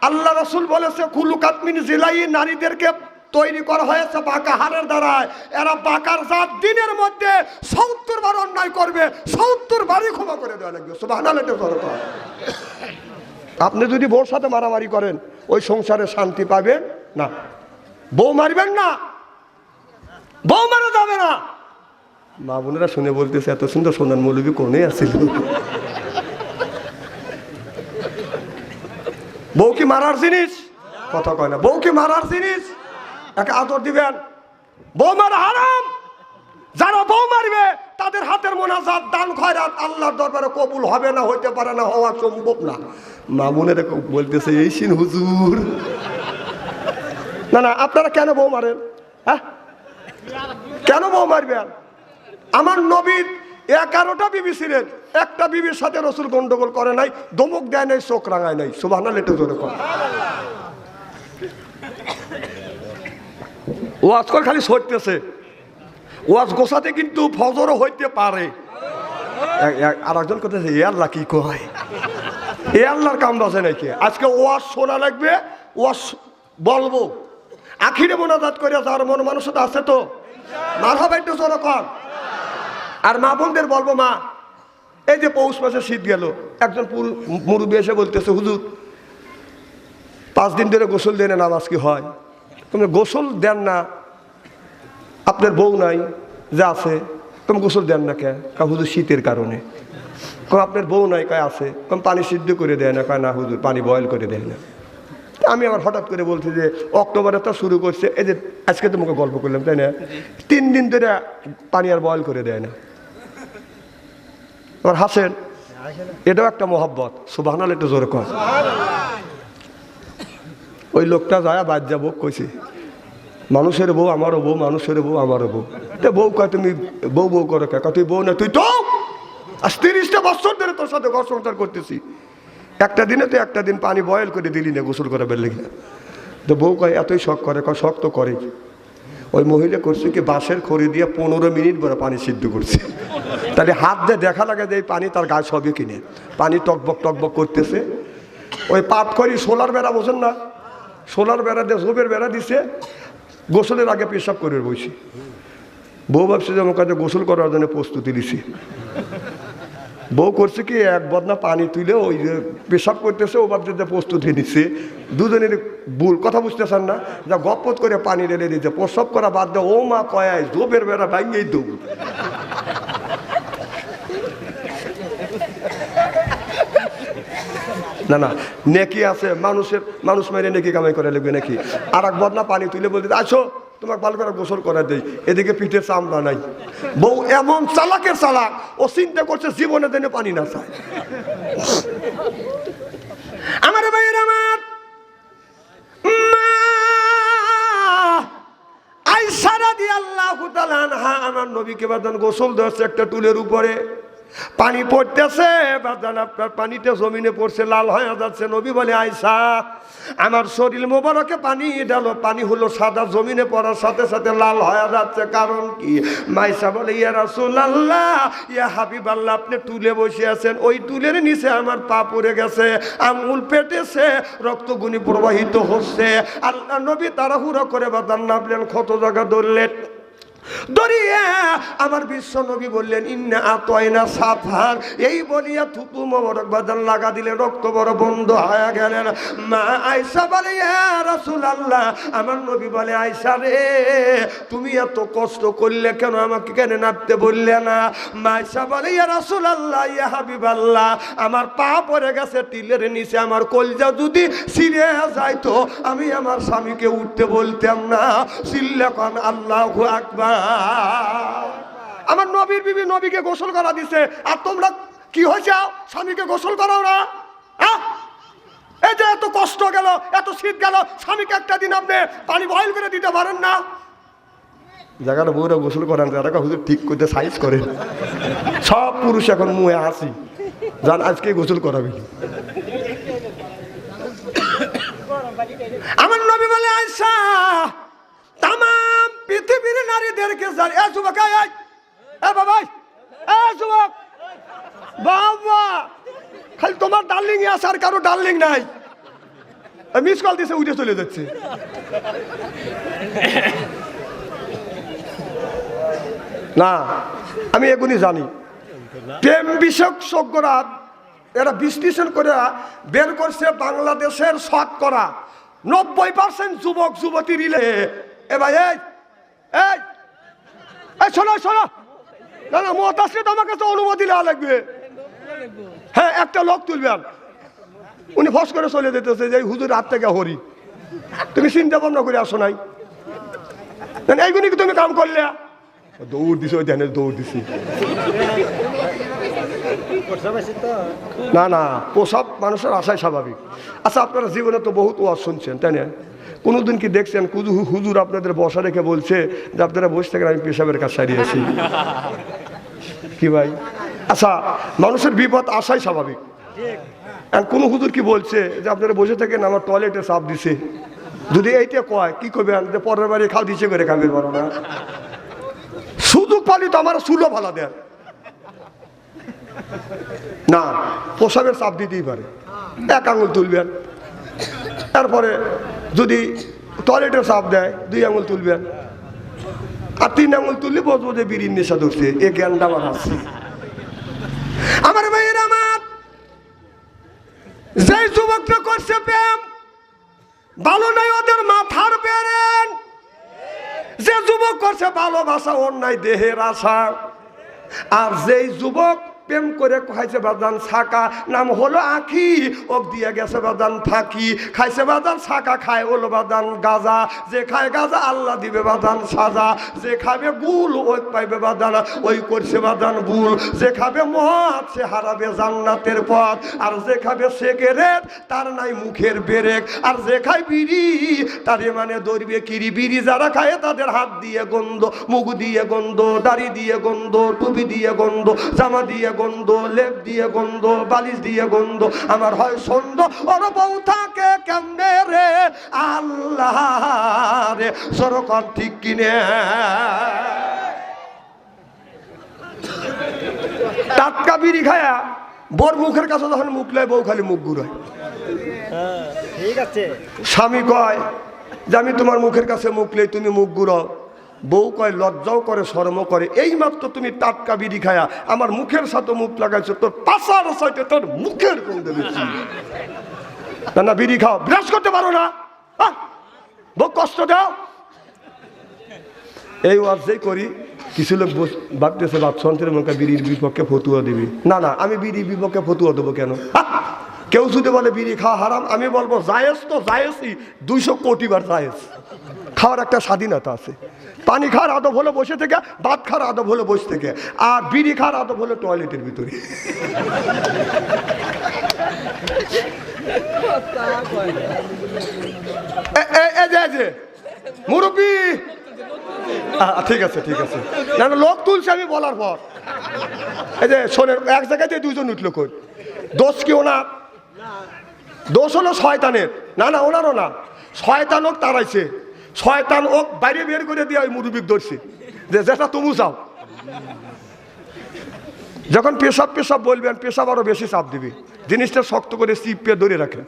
আল্লাহ রাসূল বলেছে খুলুকাত মিন জিলাই, নারীদেরকে তৈরি করা হয়েছে বাঁকা হাড়ের দ্বারায়। এরা বাঁকার জাত দিনের মধ্যে 70 বার অন্যায় করবে, 70 বারই ক্ষমা করে দেওয়া লাগবে। সুবহানাল্লাহ। আপনি যদি বউর সাথে মারামারি করেন, ওই সংসারে শান্তি পাবেন না। বউ মারবেন না, বউ মারা যাবে না। মা বোনেরা শুনে বলতেছে, এত সুন্দর সোনার মৌলবী কোনে আসছিল। বউ কি মারার জিনিস? কথা কয় না। বউ কি মারার জিনিস? একে আদর দিবেন। বউ মারা হারাম। যারা বউ মারবে তাদের হাতের মোনাজাত, দান খয়রাত আল্লাহর দরবারে কবুল হবে না, হইতে পারে না, হওয়া সম্ভব না। মামুনের বলতেছে, এই সিন হুজুর। না না, আপনারা কেন বউ মারেন? হ্যাঁ, কেন বউ মারবেন? আমার নবীর 11টা বিবি ছিলেন, একটা বিবির সাথে রসুল গন্ডগোল করে নাই, ধমক দেয় নাই, চোখ রাঙায় নাই। সুবহানাল্লাহ। জোরে কর। ওয়াজ করে খালি সরতেছে, ওয়াজ গোছাতে কিন্তু ফজরও হইতে পারে। আর একজন করতেছে, এ আল্লাহ কি কয়, এ আল্লাহর কাম বাজে নাকি? আজকে ওয়াজ শোনা লাগবে, ওয়াজ বলবো, আখিরে মোনাজাত করে যার মন মানুষতা আছে তো মারহাবা, একটু জোরে কর। আর মা বোনদের বলবো, মা এই যে পৌষ মাসে শীত গেল, একজন মুরব্বী এসে বলতেছে, হুজুর 5 দিন ধরে গোসল দেন না, নামাজ কি হয়? তুমি গোসল দেন না, আপনার বউ নাই, যা আছে তুমি গোসল দেন না কে? হুজুর শীতের কারণে। আপনার বউ নাই, কয় আছে। পানি সিদ্ধ করে দেয় না? কয় না হুজুর, পানি বয়েল করে দেয় না। আমি আবার হঠাৎ করে বলছি যে অক্টোবরে তো শুরু করছে, এই যে আজকে তোমাকে গল্প করলাম, তাই না? 3 দিন ধরে পানি আর বয়েল করে দেয় না। আবার হাসেন, এটাও একটা মহব্বত। সুবহানাল্লাহ, একটু জোরে কর। ওই লোকটা যায় বাদ যাবো কইছে, মানুষের বউ আমারও বউ, মানুষের বউ আমারও বউ। বউ কয় তুমি বউ বউ করো কে? তুই বউ না, তুই তো 30টা বছর ধরে তোর সাথে ঘর সংসার করতেছি, একটা দিনে তো একটা দিন পানি বয়েল করে দিলি না গোসল করা বের লেগে। তো বউ কয় এতই শখ করে? কয় শখ তো করে। ওই মহিলা করছে কি, বাঁশের খড়ি দিয়ে 15 মিনিট পরে পানি সিদ্ধ করছে। তাহলে হাত দিয়ে দেখা লাগে যে এই পানি তার গায়ে সবই কিনে, পানি টকবক টকবক করতেছে। ওই পাট খড়ি সোলার বেড়া, বোঝেন না? সোলার বেড়া দিয়ে ঝোপের বেড়া দিছে, গোসলের আগে পেশাব করে বসি। বউ ভাবছে যে আমার কাছে গোসল করার জন্য প্রস্তুতি দিছি। বউ করছে কি, এক বদনা পানি তুলে ওই যে পেশাব করতেছে, ও ভাবছে যে প্রস্তুতি নিচ্ছে। দুজনের ভুল, কথা বুঝতেছেন না? যা গপত করে পানি ঢেলে দিচ্ছে, প্রসব করা বাদ দেয়। ও মা কয়ায় ঝোপের বেড়া ভাঙেই দৌড়। না না, নেকি আছে, মানুষ মেরে নেকি কামাই করে লাগবে নাকি? আর এক বদনা পানি তুলে বলতে আসো তোমাকে ভালো করে গোসল করে দেই, এদিকে পিঠের চামড়া নাই। বউ এমন চালাকের চালাক, ও চিন্তা করছে জীবনে দিনে পানি না চায়। আমার ভাইয়ের আমার আয়েশা রাদিয়াল্লাহু তাআলা আনহা আমার নবীকে বাদান গোসল দিয়েছে একটা টুলের উপরে, পানি পড়তেছে বাদান, আপনার পানিতে জমিনে পড়ছে, লাল হয়ে যাচ্ছে। নবী বলে আয়েশা আমার শরীর মোবারকে পানি ডালো, পানি হলো সাদা, জমিনে পড়ার সাথে সাথে লাল হয়ে যাচ্ছে, কারণ কি? আয়েশা বলে ইয়া রাসূলুল্লাহ, ইয়া হাবিবাল্লাহ, আপনি টুলে বসে আছেন, ওই টুলের নিচে আমার পা পড়ে গেছে, আঙ্গুল পেটেছে, রক্তগুনি প্রবাহিত হচ্ছে। আল্লাহ নবী তাড়াহুড়ো করে বাদান নামলেন, ক্ষত জায়গা ধরলেন, দরিয়া আমার বিশ্ব নবী বললেন ইন্না আতাইনা সাফার, এই বলিয়া থুতু মোবারক বাদান লাগা দিলে রক্ত বড় বন্ধ হয়ে গেলেন। মা আয়েশা বলে ইয়া রাসূলুল্লাহ, আমার নবী বলে আয়েশা রে তুমি এত কষ্ট করলে কেন, আমাকে কেন নাপতে বললে না? মা আয়েশা বলে ইয়া রাসূলুল্লাহ, ইয়া হাবিবাল্লাহ, আমার পা পড়ে গেছে টিলের নিচে, আমার কলজা যদি ছিঁড়ে যাইতো আমি আমার স্বামীকে উঠতে বলতাম না। চিল্লা কোন আল্লাহু আকবার। আমার নবীর বিবি নবীকে গোসল করা দিছে, আর তোমরা কি হয়েছে স্বামীকে গোসল করাও না? এই যে এত কষ্ট গেল, এত শীত গেল, স্বামীকে একটা দিন আপনি পানি বয়েল করে দিতে পারেন না? জায়গাটা বউরা গোসল করেন, তারা হুজুর ঠিক করতে সাইজ করেন। সব পুরুষ এখন মুয়ে আসি জান আজকে গোসল করাবি। আমার নবী বলে আয়েশা তাম পৃথিবীর নারীদেরকে যুবক যুবক বাবা, খালি তোমার ডার্লিং আছে আর কারো ডার্লিং নাই। মিস কল দিছে উঠে চলে যাচ্ছে। না আমি এগুলি জানি, প্রেম বিশেষজ্ঞরা এরা বিশ্লেষণ করে বের করছে বাংলাদেশের শতকরা 90% যুবক যুবতী রিলে। এ ভাই এই শোনো শোনো, না না মত আসলে তো আমার কাছে অনুমতি নেওয়া লাগবে। হ্যাঁ একটা লোক তুলবেন, উনি ফস করে চলে যেতেছে যে হুজুর হাত থেকে হরি, তুমি চিন্তা ভাবনা করে আসো নাই, এইগুলি কি তুমি কাম করলে? দৌড় দিছি, ওই ধ্যানের দৌড় দিছি। না না, প্রসব মানুষের আশাই স্বাভাবিক। আচ্ছা আপনারা জীবনে তো বহুত ওয়াজ শুনছেন তাই না? কোনোদিন কি দেখছেন হুজুর আপনাদের বসা রেখে বলছে যে আপনারা বসে থাকেন, আমি পেশাবের কাজ সারিয়েছি? কি ভাই? আচ্ছা মানুষের বিপদ আসাই স্বাভাবিক। কোন হুজুর কি বলছে যে আপনারা বসে থাকেন, আমার টয়লেটে চাপ দিছে? যদি এইটা কয় কি করবেন, যে পরের বাড়ি খাও দিচ্ছে করে খাবেন পারো না? সুযোগ পালি তো আমার চুলো ভালা দেন না, প্রসাবের চাপ দিতেই পারে, এক আঙুল তুলবেন, তারপরে যদি টয়লেটের চাপ দেয় 2 আঙুল তুলবেন, আর 3 আঙুল তুললে বসবো যে বিড়ির নেশা ধরছে। এ জ্ঞানটা আমার আছে। আমার ভাইয়ের আমার যে যুবকটা করছে প্রেম ভালো নাই, ওদের মাথার বেরেন। যে যুবক করছে ভালোবাসা ওর নাই দেহের আশা। আর যেই যুবক প্রেম করে খাইছে বাদান ছাকা, নাম হলো আখি, ও দিয়ে গেছে বাদান ফাঁকি, খাইছে বাদান ছাকা, খায় হলো বাদান গাজা। যে খায় গাজা আল্লাহ দিবে বাদান সাজা, যে খাবে গুল ওই পাইবে বাদান, ওই করছে বাদান ভুল। যে খাবে মদ সে হারাবে জান্নাতের পথ, আর যে খাবে সিগারেট তার নাই মুখের বেরেক, আর যে খায় বিড়ি তারে মানে ধরবে কিরি। বিড়ি যারা খায় তাদের হাত দিয়ে গন্ধ, মুখ দিয়ে গন্ধ, দাড়ি দিয়ে গন্ধ, টুপি দিয়ে গন্ধ, জামা দিয়ে গন্ধ, লেপ দিয়ে গন্ধ, বালিশ দিয়ে গন্ধ। আমার হয় সন্দ ওর বউ থাকে কেমনে রে আল্লাহ রে, সরকার ঠিক কিনে। টাটকা বিড়ি খায়া বোর মুখের কাছে যখন মুখ লাই, বউ খালি মুখ ঘুরায়। স্বামী কয় যে আমি তোমার মুখের কাছে মুখ লাই, তুমি মুখ ঘুরাও। বউ কয় লজ্জাও করে শরমও করে, এই মাত্র তুমি টাটকা বিড়ি খায়া আমার মুখের সাথে মুখ লাগাইছো, তোর পাশার সাইতে তোর মুখের গন্ধ বেশি। না না বিড়ি খাও, ব্রাশ করতে পারো না, বউ কষ্ট দাও। এই ওয়াজই করি, কিছু লোক ভাবতেছে বাদশাহের মুখে বিড়ির বিপক্ষে ফতুয়া দিবি। না না, আমি বিড়ির বিপক্ষে ফতুয়া দেবো কেন? কেউ যদি বলে বিড়ি খাওয়া হারাম, আমি বলবো জায়েজ তো জায়েজই, 200 কোটি বার জায়েজ। খাওয়ার একটা স্বাধীনতা আছে। পানি খাওয়ার আদব হলো বসে থেকে, ভাত খাওয়ার আদব হলো বসে থেকে, আর বিড়ি খাওয়ার আদব হলো টয়লেটের ভিতরে। মুরব্বী ঠিক আছে ঠিক আছে, না না লোক তুলছে আমি বলার পর। এই যে শোনেন, এক জায়গাতে 2 জন উঠলো কই, দোষ কি ওনার? দোষ হলো শয়তানের। না না ওনারও না, শয়তান ওক তাড়াইছে, শয়তান ওক বাইরে বের করে দিয়ে ওই মুরব্বিক ধরছে যে যেটা তুমি চাও। যখন পেশাব পেশাব বলবেন, পেশাব আরো বেশি চাপ দিবি, জিনিসটা শক্ত করে চিপে ধরে রাখেন।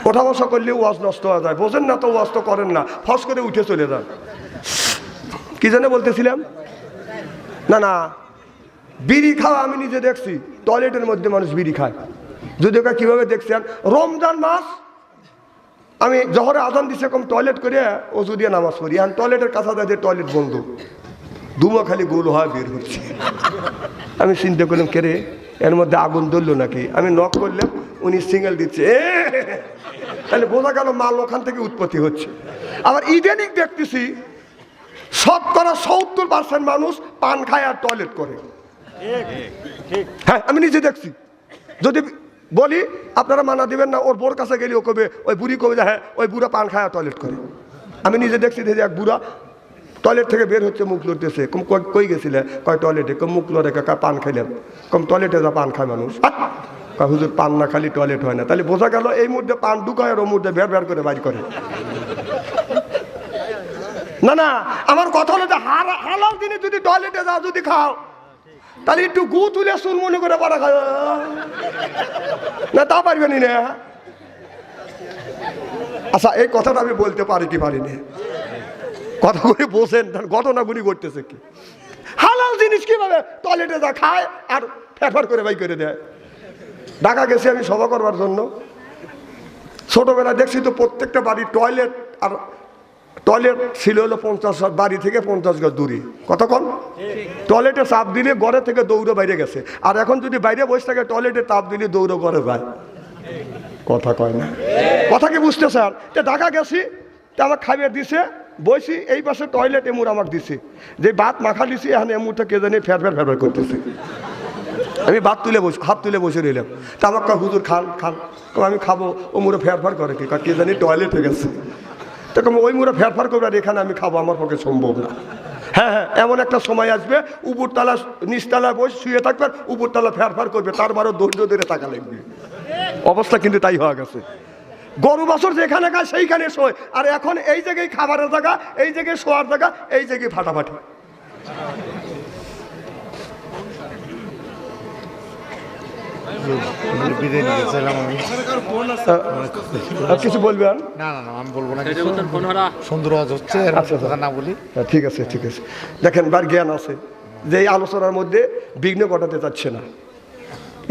ওঠা বসা করলে ওয়াজ নষ্ট হয়ে যায়, বোঝেন না তো, ওয়াজ তো করেন না, ফস করে উঠে চলে যান। কি জানে বলতেছিলাম? না না বিড়ি খাওয়া আমি নিজে দেখছি, টয়লেটের মধ্যে মানুষ বিড়ি খায়। যদি ওকে কিভাবে দেখছেন, রমজান মাস আমি জহরে আজান দিছে কম টয়লেট করে ওজু দিয়ে নামাজ পড়ি, আর টয়লেটের কাছে যায় যে টয়লেট বন্ধ, ধুমা খালি গোল হয় বের হচ্ছে। আমি চিন্তা করলাম কে রে, এর মধ্যে আগুন ধরলো নাকি? আমি নক করলাম, উনি সিঙ্গেল দিচ্ছে, তাহলে বোঝা গেল মাল ওখান থেকে উৎপত্তি হচ্ছে। আবার ইদানিং দেখতেছি 70% মানুষ পান খায় আর টয়লেট করে। হ্যাঁ আমি নিজে দেখছি। যদি বলি আপনারা মানা দিবেন না, ওর বোর কাছে গেলে ও কবে, ওই বুড়ি কবে, হ্যাঁ ওই বুড়া পান খায় আর টয়লেট করে। আমি নিজে দেখছি যে এক বুড়া টয়লেট থেকে বের হচ্ছে, মুখ লড়তেছে। কই গেছিলে? কয় টয়লেটে। কম মুখ লড়ে, পান খাইলাম। কম টয়লেটে যা পান খায় মানুষ। হুজুর পান না খালি টয়লেট হয় না। তাহলে বোঝা গেল এই মুহূর্তে পান ঢুকায় আর ও মুহূর্তে বের বের করে বাইর করে। না না আমার কথা হলো যে হালাল দিনে যদি টয়লেটে যাও, যদি খাও, তাহলে একটু গু তুলে চুল মনে করে পড়া খাও না, তা পারবেনি না। আচ্ছা এই কথাটা আমি বলতে পারি কি পারিনি, কথা করে বোঝেন ঘটনাগুলি ঘটতেছে কি। হালাল জিনিস কিভাবে টয়লেটে যা খায় আর ফেরফার করে বাই করে দেয়। ঢাকা গেছি আমি সভা করবার জন্য, ছোটবেলায় দেখছি তো প্রত্যেকটা বাড়ি টয়লেট, আর টয়লেট ছিল হলো 50 বাড়ি থেকে 50 গজ দূরে। কতক্ষণ টয়লেটে চাপ দিলে ঘরে থেকে দৌড়ে বাইরে গেছে, আর এখন যদি বাইরে বসে থাকে টয়লেটে চাপ দিলে দৌড়ে ঘরে যায়। কথা কয় না, কথা কি বুঝতে স্যার? তো ঢাকা গেছি, তো আমার খাইয়ে দিছে, বসি এই পাশে টয়লেট এমুর আমাকে দিছে, যে ভাত মাখা দিছি, এখানে এমুরটা কে জানি ফের ফের করতেছে। আমি হাত তুলে বসে রইলাম। তা আমার কয় হুজুর খান খান, আমি খাবো। ও মুড়ে ফেরফার করে কে জানি টয়লেটে গেছে। তো ওই মুড়ে ফেরফার করবে আর এখানে আমি খাবো, আমার পক্ষে সম্ভব না। হ্যাঁ হ্যাঁ এমন একটা সময় আসবে, উপরতলা নিচতলা বসে শুয়ে থাকবে, উপরতলা ফেরফার করবে, তার বারো ধৈর্য ধরে টাকা লাগবে। অবস্থা কিন্তু তাই হয়ে গেছে। গরু বছর যেখানে খায় সেইখানে শোয়, আর এখন এই জায়গায় খাবারের জায়গা, এই জায়গায় শোয়ার জায়গা, এই জায়গায় ফাটাফাটি। কিছু বলবেন? না না না আমি বলবো না, সুন্দর হচ্ছে না বলি। ঠিক আছে ঠিক আছে, দেখেন বার জ্ঞান আছে যে এই আলোচনার মধ্যে বিঘ্ন ঘটাতে চাচ্ছে না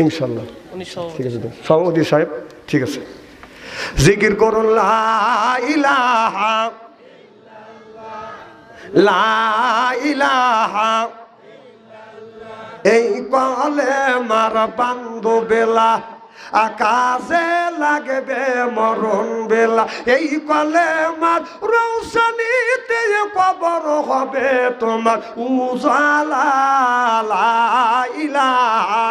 ইনশাল্লাহ। ঠিক আছে সভাপতি সাহেব, ঠিক আছে। জিকির করুন লা ইলাহা লা ইলাহা, এই কলে মার বান্ধব বেলা আকাশে লাগবে মরণ বেলা, এই কলে মার রৌশনীতে কবর হবে তোমার উজালা। লা ইলাহা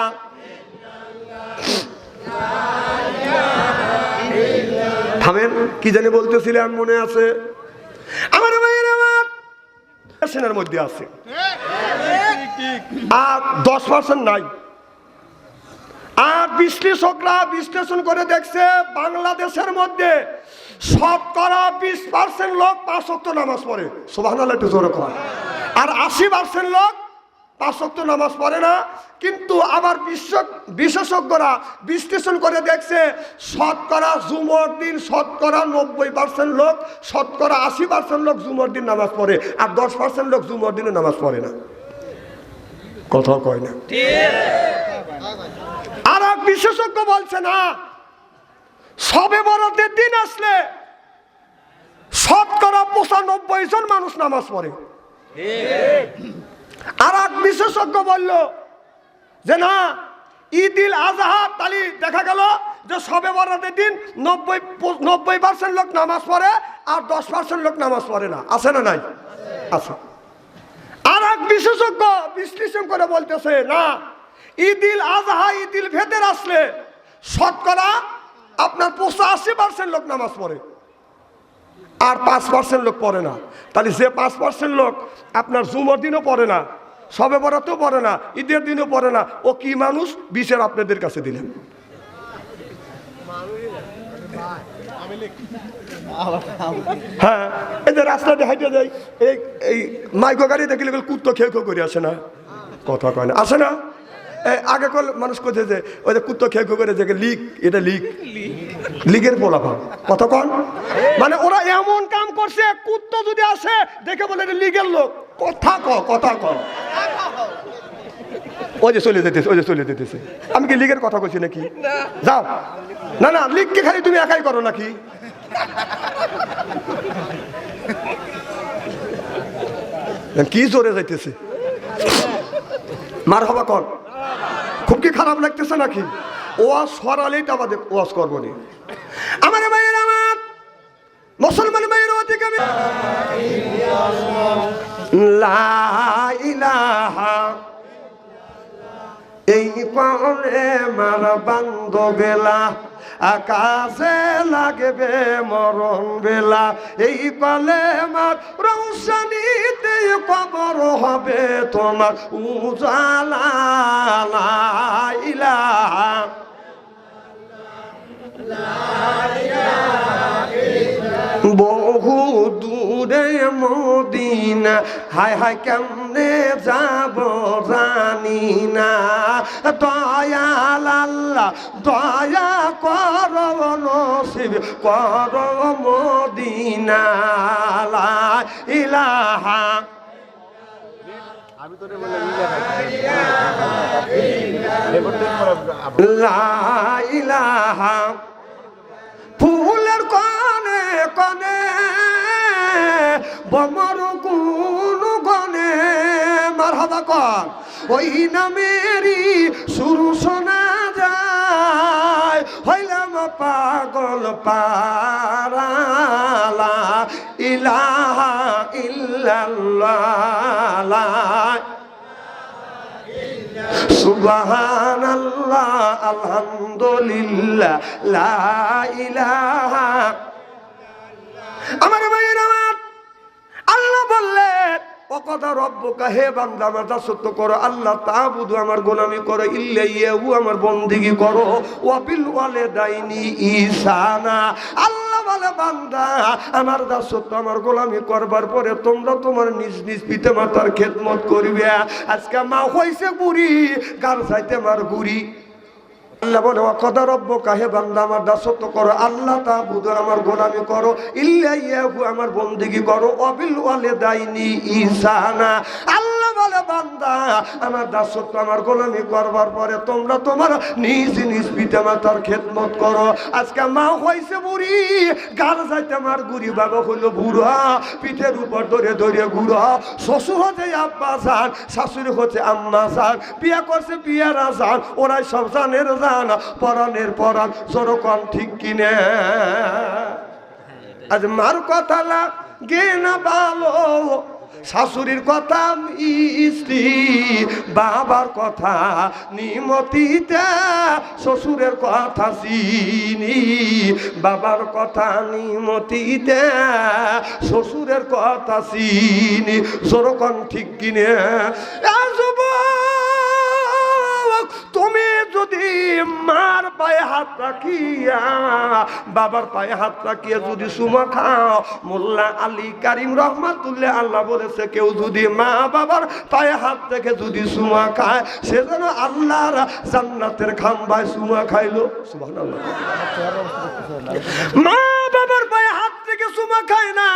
থামেন, কি জানি বলতেছিলাম মনে আছে? আমার ভাইয়ের আমার সেনার মধ্যে আছে আর 10% নাই। আর বিশ্লেষকরা বিশ্লেষণ করে দেখছে বাংলাদেশের মধ্যে শতকরা 20% লোক 5 ওয়াক্ত নামাজ পড়ে। সুবহানাল্লাহ একটু জোরে কর। আর 80% লোক 5 ওয়াক্ত নামাজ পড়ে না। কিন্তু আবার বিশেষজ্ঞরা বিশ্লেষণ করে দেখছে শতকরা জুমার দিন শতকরা 90% লোক, শতকরা 80% লোক জুমার দিন নামাজ পড়ে, আর 10% লোক জুমার দিনে নামাজ পড়ে না। কথা কয় না। আর এক বিশেষজ্ঞ বলছে না, শবে বরাতের দিন আসলে শতকরা 95 জন মানুষ নামাজ পড়ে। আর এক বিশেষজ্ঞ বলল যে না, ঈদিল আজহা তালি দেখা গেল যে সবে বরাতের দিন 90% লোক নামাজ পড়ে আর 10% লোক নামাজ পড়ে না, আছে না নাই? আছে। আর এক বিশেষজ্ঞ বিশ্লেষণ করে বলতেছে না, ঈদিল আজহা ঈদিল ফিতর আসলে শতকরা আপনার 85% লোক নামাজ পড়ে আর 5% লোক পড়ে না। তাহলে যে 5% লোক আপনার জুমার দিনও পড়ে না, সবে বরাতেও পড়ে না, ঈদের দিনও পড়ে না, ও কি মানুষ? বিচার আপনাদের কাছে দিলেন। হ্যাঁ, এই যে রাস্তাতে হাইটে যাই, এই মাইকো গাড়ি দেখলে কুত্তো খেয়ে করে আসে না, কথা কয় না, আসে না? আগে কল মানুষ কোথায় যে ওই যে কুত্তো খেয়ে করে যে লিক, এটা লিক, লিগের পোলাপা, কথা কন। মানে ওরা এমন কাম করছে, কুত্তো যদি আসে দেখে বলে এটা লিগের লোক, কথা কথা ক। ওই যে চলে যেতেছে, ওই যে চলে যেতেছে। আমি কি লিগের কথা বলছি নাকি? যাও না না, লিগকে খালি তুমি একাই করো নাকি? কি জোরে যাইতেছে, মার হবা কন। খুব কি খারাপ লাগতেছে নাকি? ওয়াজ সরালেই তো আমাদের ওয়াজ করবো নি। আমার ভাইয়ের, আমার মুসলমান ভাইয়ের অধিক আমি লা ইলাহা এই পালে মার বান্ধ বেলা, আকাশে লাগবে মরণ বেলা, এই পালে মার রৌশনীতে কবর হবে তোমার উজালা। লা ইলাহা বহু দূরে মদিনা, হায় হায় কেমনে যাব জানি না, দয়াল আল্লাহ দয়া কর নসিব কর মদিনা। লা ইলাহা লা ইলাহা ফুলের কনে কনে বমর কোন গনে, মারহাবা কর, ওই নামেরই সুর শোনা যায়, হইলাম পাগল পারা। লা ইলাহা ইল্লাল্লাহ, সুবহানাল্লাহ, আলহামদুলিল্লাহ, লা ইলাহা। আমার ভাইয়ের, আমার আল্লাহ বললেন ওয়াকাদা রাব্বুকা, হে বান্দা আমার দাসত্ব করো, আল্লাহ তা'বুদু আমার গোলামি করো, ইল্লা ইয়াহু আমার বন্দেগী করো, ওয়া বিল ওয়ালিদাইনি ইহসানা। আল্লাহ বলে বান্দা আমার দাসত্ব আমার গোলামি করবার পরে তোমরা তোমার নিজ নিজ পিতামাতার খেদমত করবে। আজকে মা হইছে বুড়ি, গার চাইতে মার গুড়ি। আল্লাহ বলে ওয়াকাদা রাব্বুকা, হে বান্দা আমার দাসত্ব করো, আল্লাহ তা'বুদু আমার গোলামি করো, ইল্লা ইয়াহু আমার বন্দেগী করো, ওয়া বিল ওয়ালিদাইনি ইহসানা। আল্লাহ বলে বান্দা আমার দাসত্ব আমার গোলামি করবার পরে তোমরা তোমার নিজ নিজ পিতামাতার খেদমত করো। আজকে মা হইছে বুড়ি, গাল যাইতে আমার গুড়ি, বাবা হইলো বুড়া, পিঠের উপর ধরে ধরে গুড়া, শ্বশুর হচ্ছে আব্বা জান, শাশুড়ি হচ্ছে আম্মা জান, বিয়া করছে বিয়ারা জান, ওরাই সব জানের জান, পরাণের পরাণ, সরকম ঠিক কিনে। আজ মার কথা লাগে না ভালো, শাশুড়ির কথা স্ত্রী, বাবার কথা নিমতিতে, শ্বশুরের কথা চিনি, বাবার কথা নিমতিতে, শ্বশুরের কথা চিনি, যেরকম ঠিক কিনে। তুমি যদি মার পায়ে হাত রাখিয়া, বাবার পায়ে হাত রাখিয়া যদি সুমা খাও, মোল্লা আলী কারিম রহমাতুল্লাহ আল্লাহ বলেছে কেউ যদি মা বাবার পায়ে হাত রেখে যদি সুমা খায়, সে যেন আল্লাহর জান্নাতের খাম্বায় সুমা খাইলো। সুবহানাল্লাহ। মা বাবার পায়ে হাত থেকে সুমা খায় না,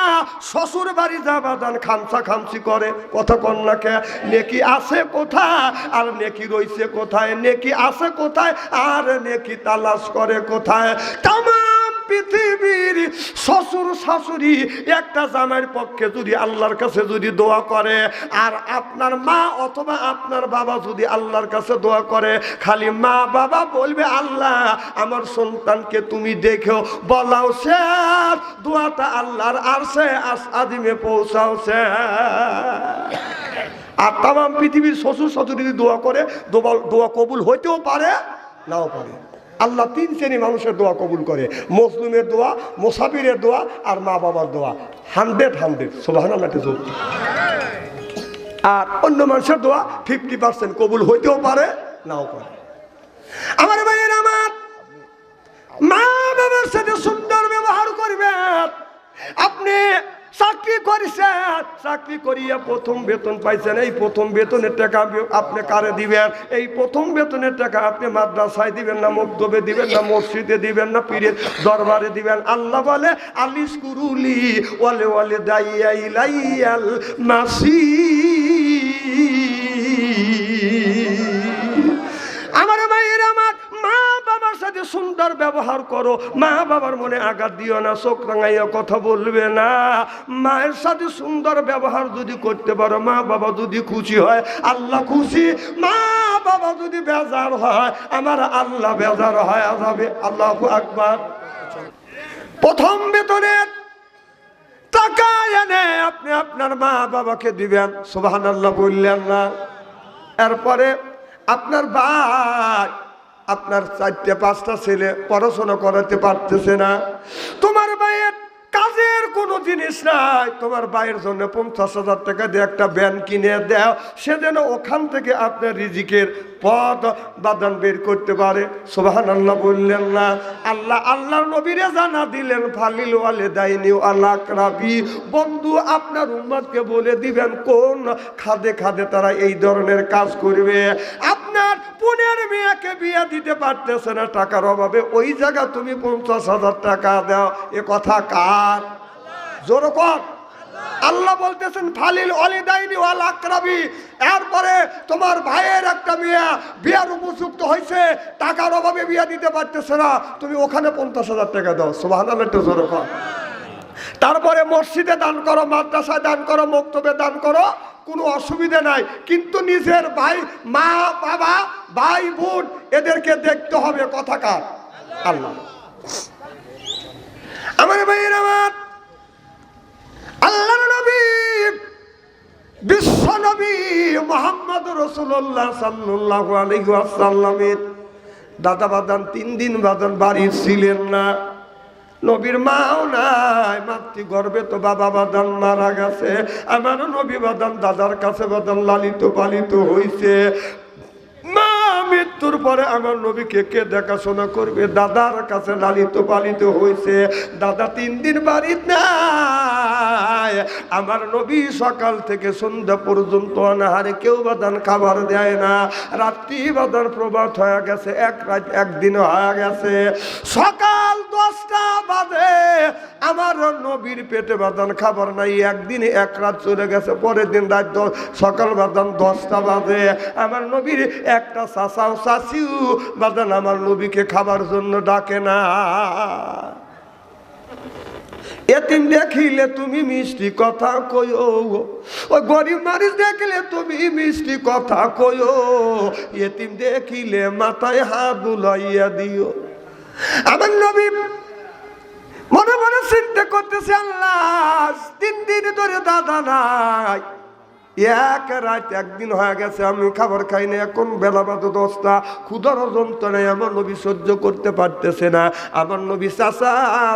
শ্বশুর বাড়ি যাবাদান খামসা খামসি করে, কথা কন্যাকে নেকি আছে কোথায় আর নেকি রইছে কোথায়, নেকি আছে কোথায় আর নেকি তালাশ করে কোথায়। তামাম পৃথিবীর শ্বশুর শাশুড়ি একটা জামাইয়ের পক্ষে যদি আল্লাহর কাছে যদি দোয়া করে, আর আপনার মা অথবা আপনার বাবা যদি আল্লাহর কাছে দোয়া করে, খালি মা বাবা বলবে আল্লাহ আমার সন্তানকে তুমি দেখো, বলাও শেষ, দোয়াটা আল্লাহর আরশে আযিমে পৌঁছাও শেষ। আর তামাম পৃথিবীর শ্বশুর শাশুড়ি যদি দোয়া করে, দোয়া কবুল হইতেও পারে, নাও পারে। আল্লাহ 3 শ্রেণী মানুষের দোয়া কবুল করে, মুসলিমের দোয়া, মুসাফিরের দোয়া আর মা বাবার দোয়া। 100 সুবহানাল্লাহ। আর অন্য মানুষের দোয়া 50% কবুল হইতেও পারে, নাও পারে। আমার ভাইয়ের, আমার মা বাবার সাথে সুন্দর ব্যবহার করবেন। আপনি চাকরি করেছেন, চাকরি করিয়া প্রথম বেতন পাইছেন, এই প্রথম বেতনের টাকা আপনি কারে দিবেন? এই প্রথম বেতনের টাকা আপনি মাদ্রাসায় দিবেন না, মক্তবে দিবেন না, মসজিদে দিবেন না, পীরের দরবারে দিবেন? আল্লাহ বলে আলিস কুরুলি ওয়ালে ওয়ালে দাইয়া ইলাইয়াল মাসির। আমার ভাইয়ের, আমার মা বাবার সাথে সুন্দর ব্যবহার করো। মা বাবার মনে আঘাত দিও না, চোখ রাঙাইয়া কথা বলবে না। মায়ের সাথে সুন্দর ব্যবহার যদি করতে পারো, মা বাবা যদি খুশি হয়, আল্লাহ খুশি। মা বাবা যদি বেজার হয়, আমার আল্লাহ বেজার হয় যাবে। আল্লাহু আকবার। প্রথম বেতনের টাকা এনে আপনি আপনার মা বাবাকে দিবেন, সুবহানাল্লাহ বললেন না? এরপরে আপনার ভাই, আপনার 4-5টা ছেলে পড়াশোনা করাতে পারতেছে না, তোমার ভাইয়ের কাজের কোনো জিনিস নাই, তোমার ভাইয়ের জন্য 50,000 টাকা দিয়ে একটা ভ্যান কিনে দাও, সে যেন ওখান থেকে আপনার রিজিকের পথ বাদান বের করতে পারে। সুবহানাল্লাহ বললেন না? আল্লাহ আল্লাহর নবীরে জানা দিলেন ফালিল ওয়ালিদাইনি ওয়াল আকরাবি। বন্ধু, আপনার উম্মতকে বলে দিবেন কোন খাদে খাদে তারা এই ধরনের কাজ করবে। আপনার বোনের মেয়েকে বিয়ে দিতে পারতেছে না টাকার অভাবে, ওই জায়গা তুমি 50,000 টাকা দাও। এ কথা কার? জোরে কর। আল্লাহ বলতেছেন ফালিল ওয়ালিদাইনি ওয়াল আকরাবি। এরপরে তোমার ভাইয়ের একটা মেয়ে বিয়ার উপযুক্ত হয়েছে, টাকার অভাবে বিয়ে দিতে পারতেছে না, তুমি ওখানে 50,000 টাকা দাও। সুবহানাল্লাহ, জোরে কর। তারপরে মসজিদে দান করো, মাদ্রাসায় দান করো, মক্তবে দান করো, কোনো অসুবিধা নাই। কিন্তু নিজের ভাই, মা বাবা, ভাই বোন এদেরকে দেখতে হবে। কথা কার? আল্লাহ। আমার ভাইয়ের, আমার আল্লাহর নবী, বিশ্ব নবী মুহাম্মদ রাসূলুল্লাহ সাল্লাল্লাহু আলাইহি ওয়াসাল্লামের দাদা বাদান 3 দিন বাদান বাড়ি ছিলেন না। নবীর মাও নাই, মাতৃগর্ভে তো বাবা বাদান মারা গেছে। আমার নবী বাদান দাদার কাছে বাদান লালিত পালিত হইছে। মা মৃত্যুর পরে আমার নবীকে কে দেখাশোনা করবে? দাদার কাছে লালিত পালিত হয়েছে। দাদা 3 দিন বাড়িতে নাই। আমার নবী সকাল থেকে সন্ধ্যা পর্যন্ত অনাহারে, কেউ বাদান খাবার দেয় না। রাত্রি বাদান প্রভাত হয়ে গেছে, এক রাত একদিন হয়ে গেছে। সকাল 10টা বাজে আমার নবীর পেটে বাদান খাবার নাই। একদিন এক রাত চলে গেছে, পরের দিন রাত সকাল বাদান 10টা বাজে। আমার নবীর একটা চাচাও চাচিও বাদান আমার নবীকে খাবার জন্য ডাকে না। এতিম দেখিলে তুমি মিষ্টি কথা কইও, ওই গরিব মানুষ দেখলে তুমি মিষ্টি কথা কইও, এতিম দেখিলে মাথায় হাত বুলাইয়া দিও। আমার নবী মনে মনে চিন্তা করতেছে, আল্লাহ 3 দিন ধরে দাদা নাই, এক রাত একদিন হয়ে গেছে আমি খাবার খাই না, এখন বেলা বাজে 10টা, ক্ষুধার যন্ত্রণায় আমার নবী সহ্য করতে পারতেছে না। আমার নবী চাচা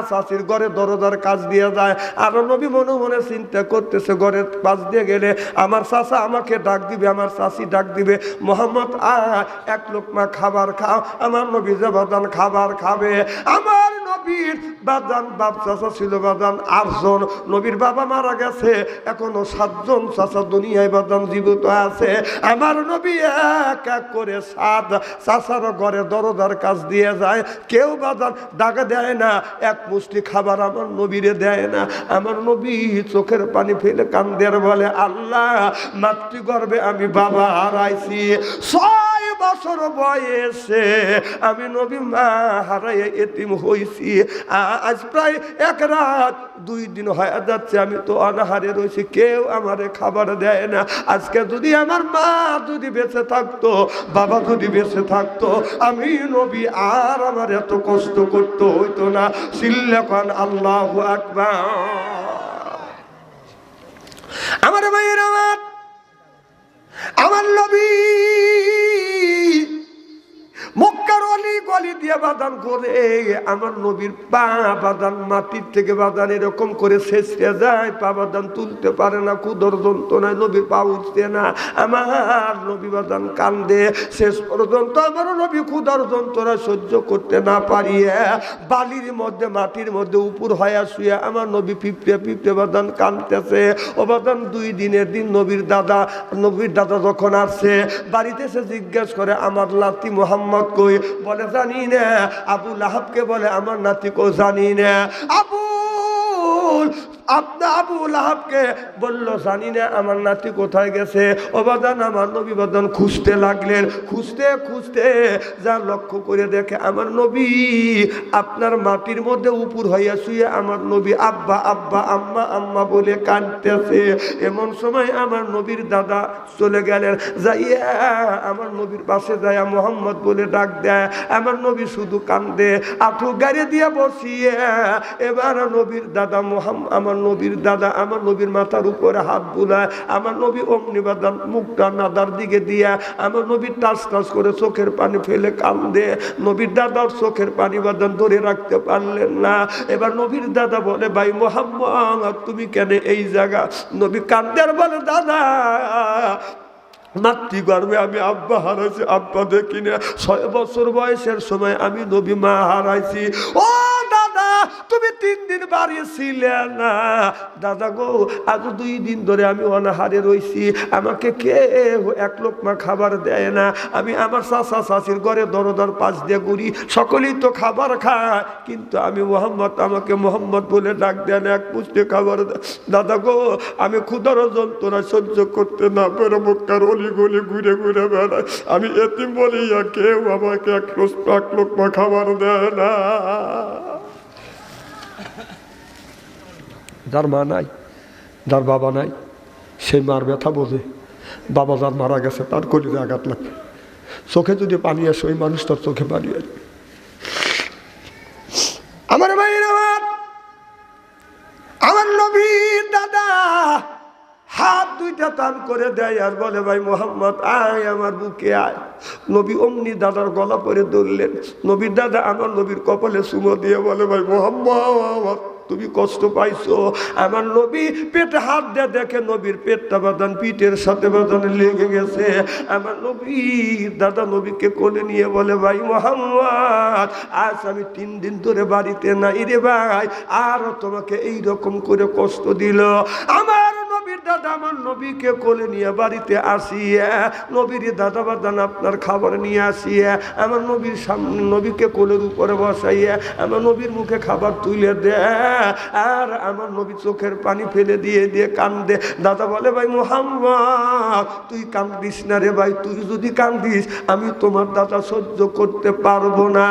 চাচির ঘরে দরজার কাজ দিয়ে যায়। আর নবী মনে মনে চিন্তা করতেছে, ঘরের পাশ দিয়ে গেলে আমার চাচা আমাকে ডাক দিবে, আমার চাচি ডাক দিবে, মোহাম্মদ এক লোকমা খাবার খাও। আমার নবী যে বাদান খাবার খাবে। আমার নবীর বাদান বাপ চাচা ছিল বাদান 8 জন। নবীর বাবা মারা গেছে, এখনো 7 জন চাচা দুনিয়ায় বাদান জীবিত আছে। আমার নবী এক এক করে 7 চাচার ঘরে দরজার কাজ দিয়ে যায়। কেউ বাদান ডাকা দেয় না, এক মুষ্টি খাবার আমার নবীরে দেয় না। আমার নবী চোখের পানি ফেলে কান্দের বলে, আল্লাহ মাতৃগর্ভে আমি বাবা হারাইছি, 6 বছর বয়সে আমি নবী মা হারাইয়া এতিম হইছি। আজ প্রায় 1 রাত 2 দিন হয়ে যাচ্ছে আমি তো অনাহারে রয়েছি, কেউ আমারে খাবার দেয় না। আজকে যদি আমার মা যদি বেঁচে থাকতো, বাবা যদি বেঁচে থাকতো, আমি নবী আর আমার এত কষ্ট করতে হইতো না। সিল্লাকান আল্লাহু আকবার। আমার ভাইয়ের আমার নবী মক্কার অলি গলি দিয়ে বাদান করে আমার নবীর পা বাদান মাটির থেকে বাদান এরকম করে শেষে যায়, পা বাদান তুলতে পারে না, কুদর যন্ত্রণায় নবীর পা উঠছে না। আমার নবী বাদান কান্দে, শেষ পর্যন্ত আমার নবী কুদর যন্ত্রণা সহ্য করতে না পারিয়ে বালির মধ্যে মাটির মধ্যে উপর হয়ে শুয়ে আমার নবী পিঁপড়ে পিঁপড়ে বাদান কান্দতেছে। ও বাদান 2 দিনের দিন নবীর দাদা যখন আসছে বাড়িতে এসে জিজ্ঞেস করে আমার নাতি মোহাম্মদ কই? বলে জানি না। আবু লাহাবকে বলে আমার নাতি কো? জানি না। আবু লাহাবকে বলল জানি না আমার নাতি কোথায় গেছে। ও বাদান আমার নবী বাদান খুঁজতে লাগলেন, খুঁজতে খুঁজতে যা লক্ষ্য করে দেখে আমার নবী আপনার মাটির মধ্যে উপর হইয়া শুয়ে আমার নবী আব্বা আব্বা আম্মা আম্মা বলে কাঁদতেছে। এমন সময় আমার নবীর দাদা চলে গেলেন, যাইয়া আমার নবীর পাশে যাইয়া মোহাম্মদ বলে ডাক দেয়। আমার নবী শুধু কান্দে, আঁঠু গাড়ি দিয়ে বসিয়ে এবার নবীর দাদা আমার নবীর দাদা আমার নবীর মাথার উপরে হাত বুলায়। আমার নবী অগ্নিবাদান মুখটা নাদার দিকে দিয়া আমার নবীর টাচ টাচ করে চোখের পানি ফেলে কান্দে। নবীর দাদার চোখের পানি বাদান ধরে রাখতে পারলেন না। এবার নবীর দাদা বলে ভাই মোহাম্মদ তুমি কেন এই জায়গা? নবী কান্দে আর বলে দাদা মাতৃগর্ভে আমি আব্বা হারাইছি, আব্বা দেখি না। 6 বছর বয়সের সময় আমি নবী মা হারাইছি। ও দাদা তুমি 3 দিন বাড়ি ছিলে না। দাদা গো আজ 2 দিন ধরে আমি অনাহারে রইছি, আমাকে কেউ 1 লোকমা খাবার দেয় না। আমি আমার চাচা চাচির ঘরে দরদার পাশ দিয়ে ঘুরি, সকলেই তো খাবার খায়, কিন্তু আমি মোহাম্মদ আমাকে মোহাম্মদ বলে ডাক দেয় না, 1 মুষ্টি খাবার দেয়। দাদা গো আমি ক্ষুধার যন্ত্রণা সহ্য করতে না পেরে মক্কার অলি গলি ঘুরে ঘুরে বেড়াই, আমি এতিম বলিয়া কেউ আমাকে 1 লোকমা খাবার দেয় না। যার মা নাই, যার বাবা নাই, সেই মার ব্যথা বোঝে। বাবা যার মারা গেছে তার কলিজে আঘাত লাগবে, চোখে যদি পানি আসে ওই মানুষটার চোখে পানি আসবে। আমার ভাইয়ের আমার নবীর দাদা হাত 2টা টান করে দেয় আর বলে ভাই মোহাম্মদ আয় আমার বুকে আয়। নবী অমনি দাদার গলা পরে ধরলেন। নবীর দাদা আমার নবীর কপালে চুমো দিয়ে বলে ভাই মোহাম্মদ তুমি কষ্ট পাইছো। আমার নবী পেটে হাত দিয়ে দেখে নবীর পেটটা বাদান পিঠের সাথে বাদানে লেগে গেছে। আমার নবী দাদা নবীকে কোলে নিয়ে বলে ভাই মোহাম্মদ আজ আমি 3 দিন ধরে বাড়িতে নাই রে ভাই, আর তোমাকে এই রকম করে কষ্ট দিল। আমার নবীর দাদা আমার নবীকে কোলে নিয়ে বাড়িতে আসিয়া নবীর দাদা বাদান আপনার খাবার নিয়ে আসিয়া আমার নবীর সামনে নবীকে কোলের উপরে বসাইয়া আমার নবীর মুখে খাবার তুলে দেয় আর আমার নবী চোখের পানি ফেলে দিয়ে দিয়ে কান্দে। দাদা বলে ভাই মোহাম্মদ তুই কান্দিস না রে ভাই, তুই যদি কান্দিস আমি তোমার দাদা সহ্য করতে পারবো না।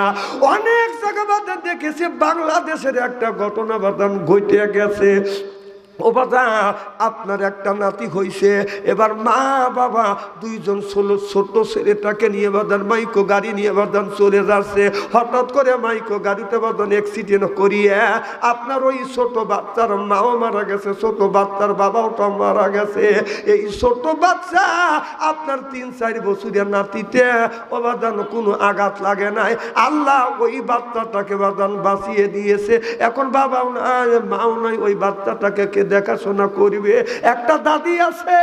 অনেক জায়গা বাদে দেখেছি বাংলাদেশের একটা ঘটনা বাদান ঘটে গেছে। ও বাবা আপনার একটা নাতি হইছে, এবার মা বাবা 2 জন ছোট ছেলেটাকে নিয়ে বাদান মাইকো গাড়ি নিয়ে বাদান চলে যাচ্ছে। হঠাৎ করে মাইকো গাড়িতে বাদান অ্যাক্সিডেন্ট করিয়ে আপনার ওই ছোট বাচ্চার মাও মারা গেছে, ছোট বাচ্চার বাবাওটা মারা গেছে। এই ছোট বাচ্চা আপনার 3-4 বছরের নাতিতে ও বাদান কোনো আঘাত লাগে নাই, আল্লাহ ওই বাচ্চাটাকে বাদান বাঁচিয়ে দিয়েছে। এখন বাবাও নাই মাও নাই, ওই বাচ্চাটাকে দেখাশোনা করবে। একটা দাদি আছে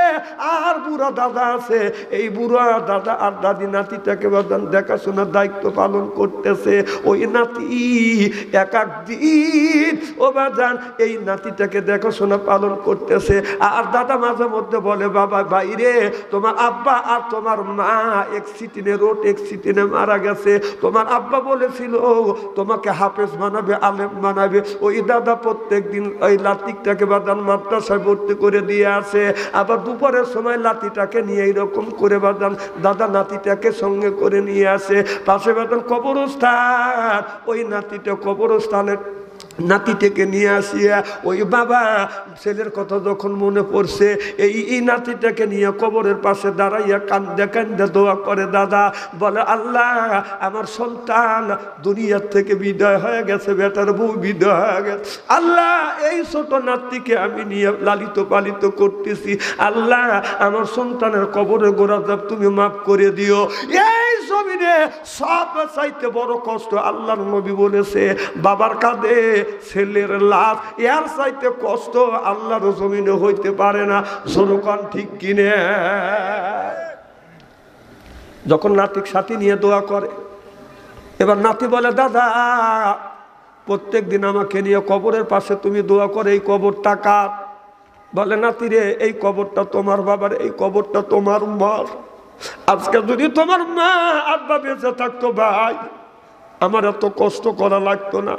আর বুড়া দাদা আছে, এই বুড়া দাদা আর দাদি নাতিটাকে বাদান দেখাশোনার দায়িত্ব পালন করতেছে। ওই নাতি এক দিন ও বাদান এই নাতিটাকে দেখাশোনা পালন করতেছে। আর দাদা মাঝে মধ্যে বলে বাবা বাইরে তোমার আব্বা আর তোমার মা অ্যাক্সিডেন্টে রোড অ্যাক্সিডেন্টে মারা গেছে, তোমার আব্বা বলেছিল তোমাকে হাফেজ বানাবে আলেম বানাবে। ওই দাদা প্রত্যেক দিন ওই নাতিটাকে বাদান বাদান মাদ্রাসায় ভর্তি করে দিয়ে আসে, আবার দুপুরের সময় নাতিটাকে নিয়ে এইরকম করে বাদান দাদা নাতিটাকে সঙ্গে করে নিয়ে আসে। পাশে বাদান কবরস্থান, ওই নাতিটা কবরস্থানের নাতিটাকে নিয়ে আসিয়া ওই বাবা ছেলের কথা যখন মনে পড়ছে এই নাতিটাকে নিয়ে কবরের পাশে দাঁড়াইয়া কান্দে কান্দে দোয়া করে। দাদা বলে, আল্লাহ আমার সন্তান দুনিয়ার থেকে বিদায় হয়ে গেছে, বেটার বউ বিদায় হয়ে গেছে, আল্লাহ এই ছোট নাতিকে আমি নিয়ে লালিত পালিত করতেছি, আল্লাহ আমার সন্তানের কবরের গোরাজাব তুমি মাফ করে দিও। এই জমিনে সব চাইতে বড় কষ্ট আল্লাহর নবী বলেছে বাবার কাঁধে ছেলের লাশ, এর চাইতে কষ্ট আল্লাহর জমিনে হইতে পারে না। জনগণ ঠিক কিনে? যখন নাতির সাথী নিয়ে দোয়া করে, এবার নাতি বলে, দাদা প্রত্যেক দিন আমাকে নিয়ে কবরের পাশে তুমি দোয়া করে, এই কবরটা কার? বলে, নাতি রে এই কবরটা তোমার বাবার, এই কবরটা তোমার মার। আজকে যদি তোমার মা আব্বা বেঁচে থাকতো ভাই, আমার এত কষ্ট করা লাগতো না।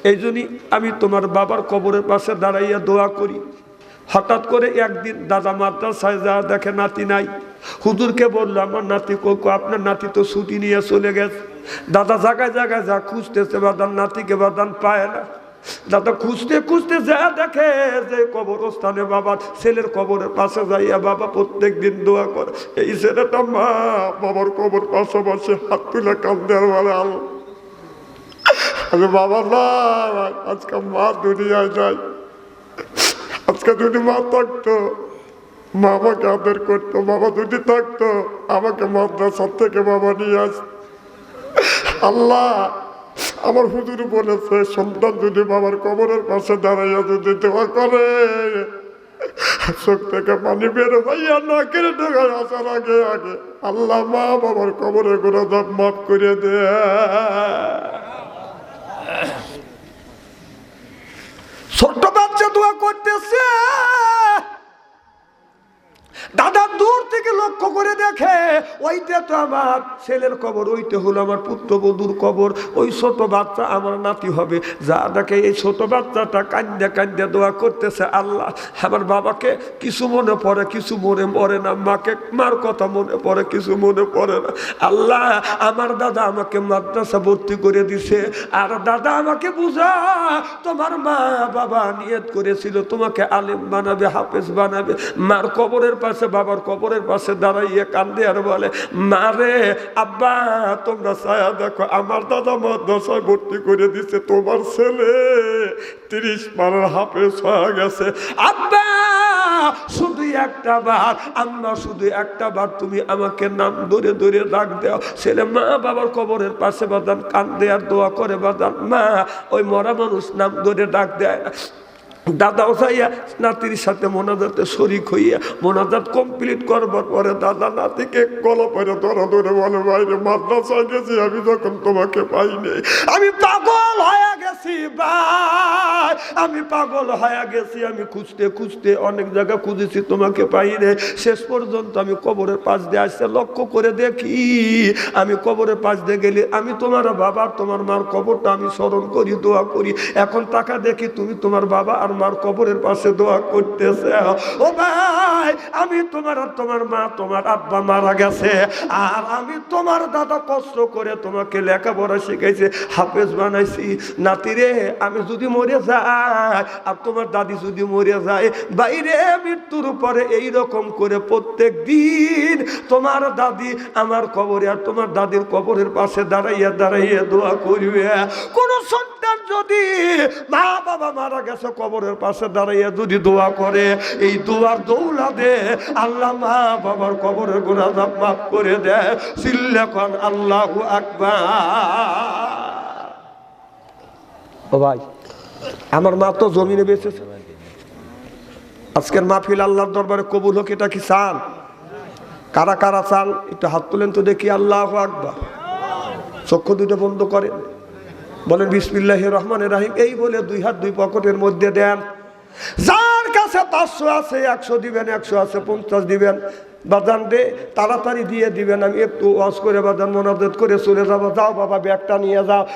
এই জন্যই আমি তোমার বাবার কবরের পাশে দাঁড়াইয়া দোয়া করি। হঠাৎ করে একদিন দাদা মাদ্রাসায় যা দেখে নাতি নাই। হুজুরকে বললো, আমার নাতি কোকো, আপনার নাতি তো ছুটি নিয়ে চলে গেছে। দাদা জায়গায় জায়গায় যা খুঁজতেছে, বাদান নাতিকে বাদান পায় না। দাদা খুঁজতে খুঁজতে যা দেখে যে কবরস্থানে বাবার ছেলের কবরের পাশে যাইয়া বাবা প্রত্যেক দিন দোয়া করে। এই ছেলেটা মা বাবার কবর পাশাপাশি হাত তুলে কান্দে, আর বলে, আরে বাবা না, আজকে মা দুনিয়ায় যায়, আজকে যদি মা থাকতো মা আমাকে আদর করতো, বাবা যদি থাকতো আমাকে মাদ্রাসা থেকে বাবা নিয়ে আসতো। আল্লাহ আমার হুজুর বলেছে সন্তান যদি বাবার কবরের পাশে দাঁড়াইয়া যদি দোয়া করে, চোখ থেকে পানি বের হইয়া না কেড়ে ঢোকায় আসার আগে আগে আল্লাহ মা বাবার কবরের গুনাহ মাফ করে দে। ছোট্ট বাচ্চা দোয়া করতেছে, দাদা দূর থেকে লক্ষ্য করে দেখে ওইটা তো আমার ছেলের কবর, ওইটা হলো আমার পুত্রবধূর কবর, ওই ছোট বাচ্চা আমার নাতি হবে। যা দেখে এই ছোট বাচ্চাটা কান্দে কান্দে দোয়া করতেছে, আল্লাহ আমার বাবাকে কিছু মনে পড়ে, কিছু মনে পড়ে না, মাকে মার কথা মনে পড়ে, কিছু মনে পড়ে না। আল্লাহ আমার দাদা আমাকে মাদ্রাসা ভর্তি করে দিছে, আর দাদা আমাকে বুঝা তোমার মা বাবা নিয়ত করেছিল তোমাকে আলেম বানাবে, হাফেজ বানাবে। মার কবরের পাশে বাবার কবরের পাশে দাঁড়াইয়ে কান্দে আর বলে, মা রে আব্বা তোমরা ছায়া দেখো, আমার দাদা মাদ্রাসায় ভর্তি করে দিছে, তোমার ছেলে 30 পারার হাফেজ হয়ে গেছে। আব্বা শুধু একটা বার, আম্মা শুধু একটা বার তুমি আমাকে নাম ধরে ধরে ডাক দাও। ছেলে মা বাবার কবরের পাশে বাদান কান্দে আর দোয়া করে, বাদান মা ওই মরা মানুষ নাম ধরে ডাক দেয় না। দাদাও যাইয়া নাতির সাথে মোনাজাতে শরিক হইয়া মোনাজাত কমপ্লিট করবার পরে দাদা নাতিকে গলা পরে ধরা ধরে বলে, বাইরে মাদ্রাসায় গেছি আমি যখন তোমাকে পাইনি, আমি পাগল হয়ে গেছি ভাই, আমি পাগল হয়ে গেছি, আমি খুঁজতে খুঁজতে অনেক জায়গা খুঁজেছি তোমাকে পাইনি। শেষ পর্যন্ত আমি কবরের পাশ দিয়ে আসতে লক্ষ্য করে দেখি, আমি কবরের পাশ দিয়ে গেলে আমি তোমার বাবার তোমার মার কবরটা আমি স্মরণ করি, দোয়া করি। এখন টাকা দেখি তুমি তোমার বাবা আর মার কবরের পাশে দোয়া করতেছে। ও ভাই আমি তোমার আর তোমার মা তোমার আব্বা মারা গেছে, আর আমি তোমার দাদা কষ্ট করে তোমাকে লেখাপড়া শিখাইছে, হাফেজ বানাইছি। নাতিরে আমি যদি মরে যাই আর তোমার দাদি যদি মরে যায়, বাইরে মৃত্যুর পরে এইরকম করে প্রত্যেক দিন তোমার দাদি আমার কবরে আর তোমার দাদির কবরের পাশে দাঁড়াইয়া দাঁড়াইয়া দোয়া করবে। কোন সন্তান যদি মা বাবা মারা গেছে কবরের পাশে দাঁড়াইয়া যদি দোয়া করে, এই দোয়ার দৌলাতে আল্লাহ মা বাবার কবরের গুনাহ মাফ করে দেয়। সিল্লাকান আল্লাহু আকবার। ও ভাই আমার মা তো জমিনে বেঁচেছে, আজকের মাহফিল আল্লাহর দরবারে কবুল হোক, এটা কি চান? কারা কারা চান একটু হাত তুলেন তো দেখি। আল্লাহু আকবার। চক্ষু দুটো বন্ধ করেন, বলেন বিসমিল্লাহির রহমানির রহিম। এই বলে দুই হাত দুই পকেটের মধ্যে দেন। যার কাছে 500 আছে 100 দিবেন, 100 আছে 50 দিবেন। বাদান রে তাড়াতাড়ি দিয়ে দিবেন, আমি একটু ওয়াজ করে বাদান মোনাজাত করে চলে যাবো। যাও বাবা ব্যাগটা নিয়ে যাও।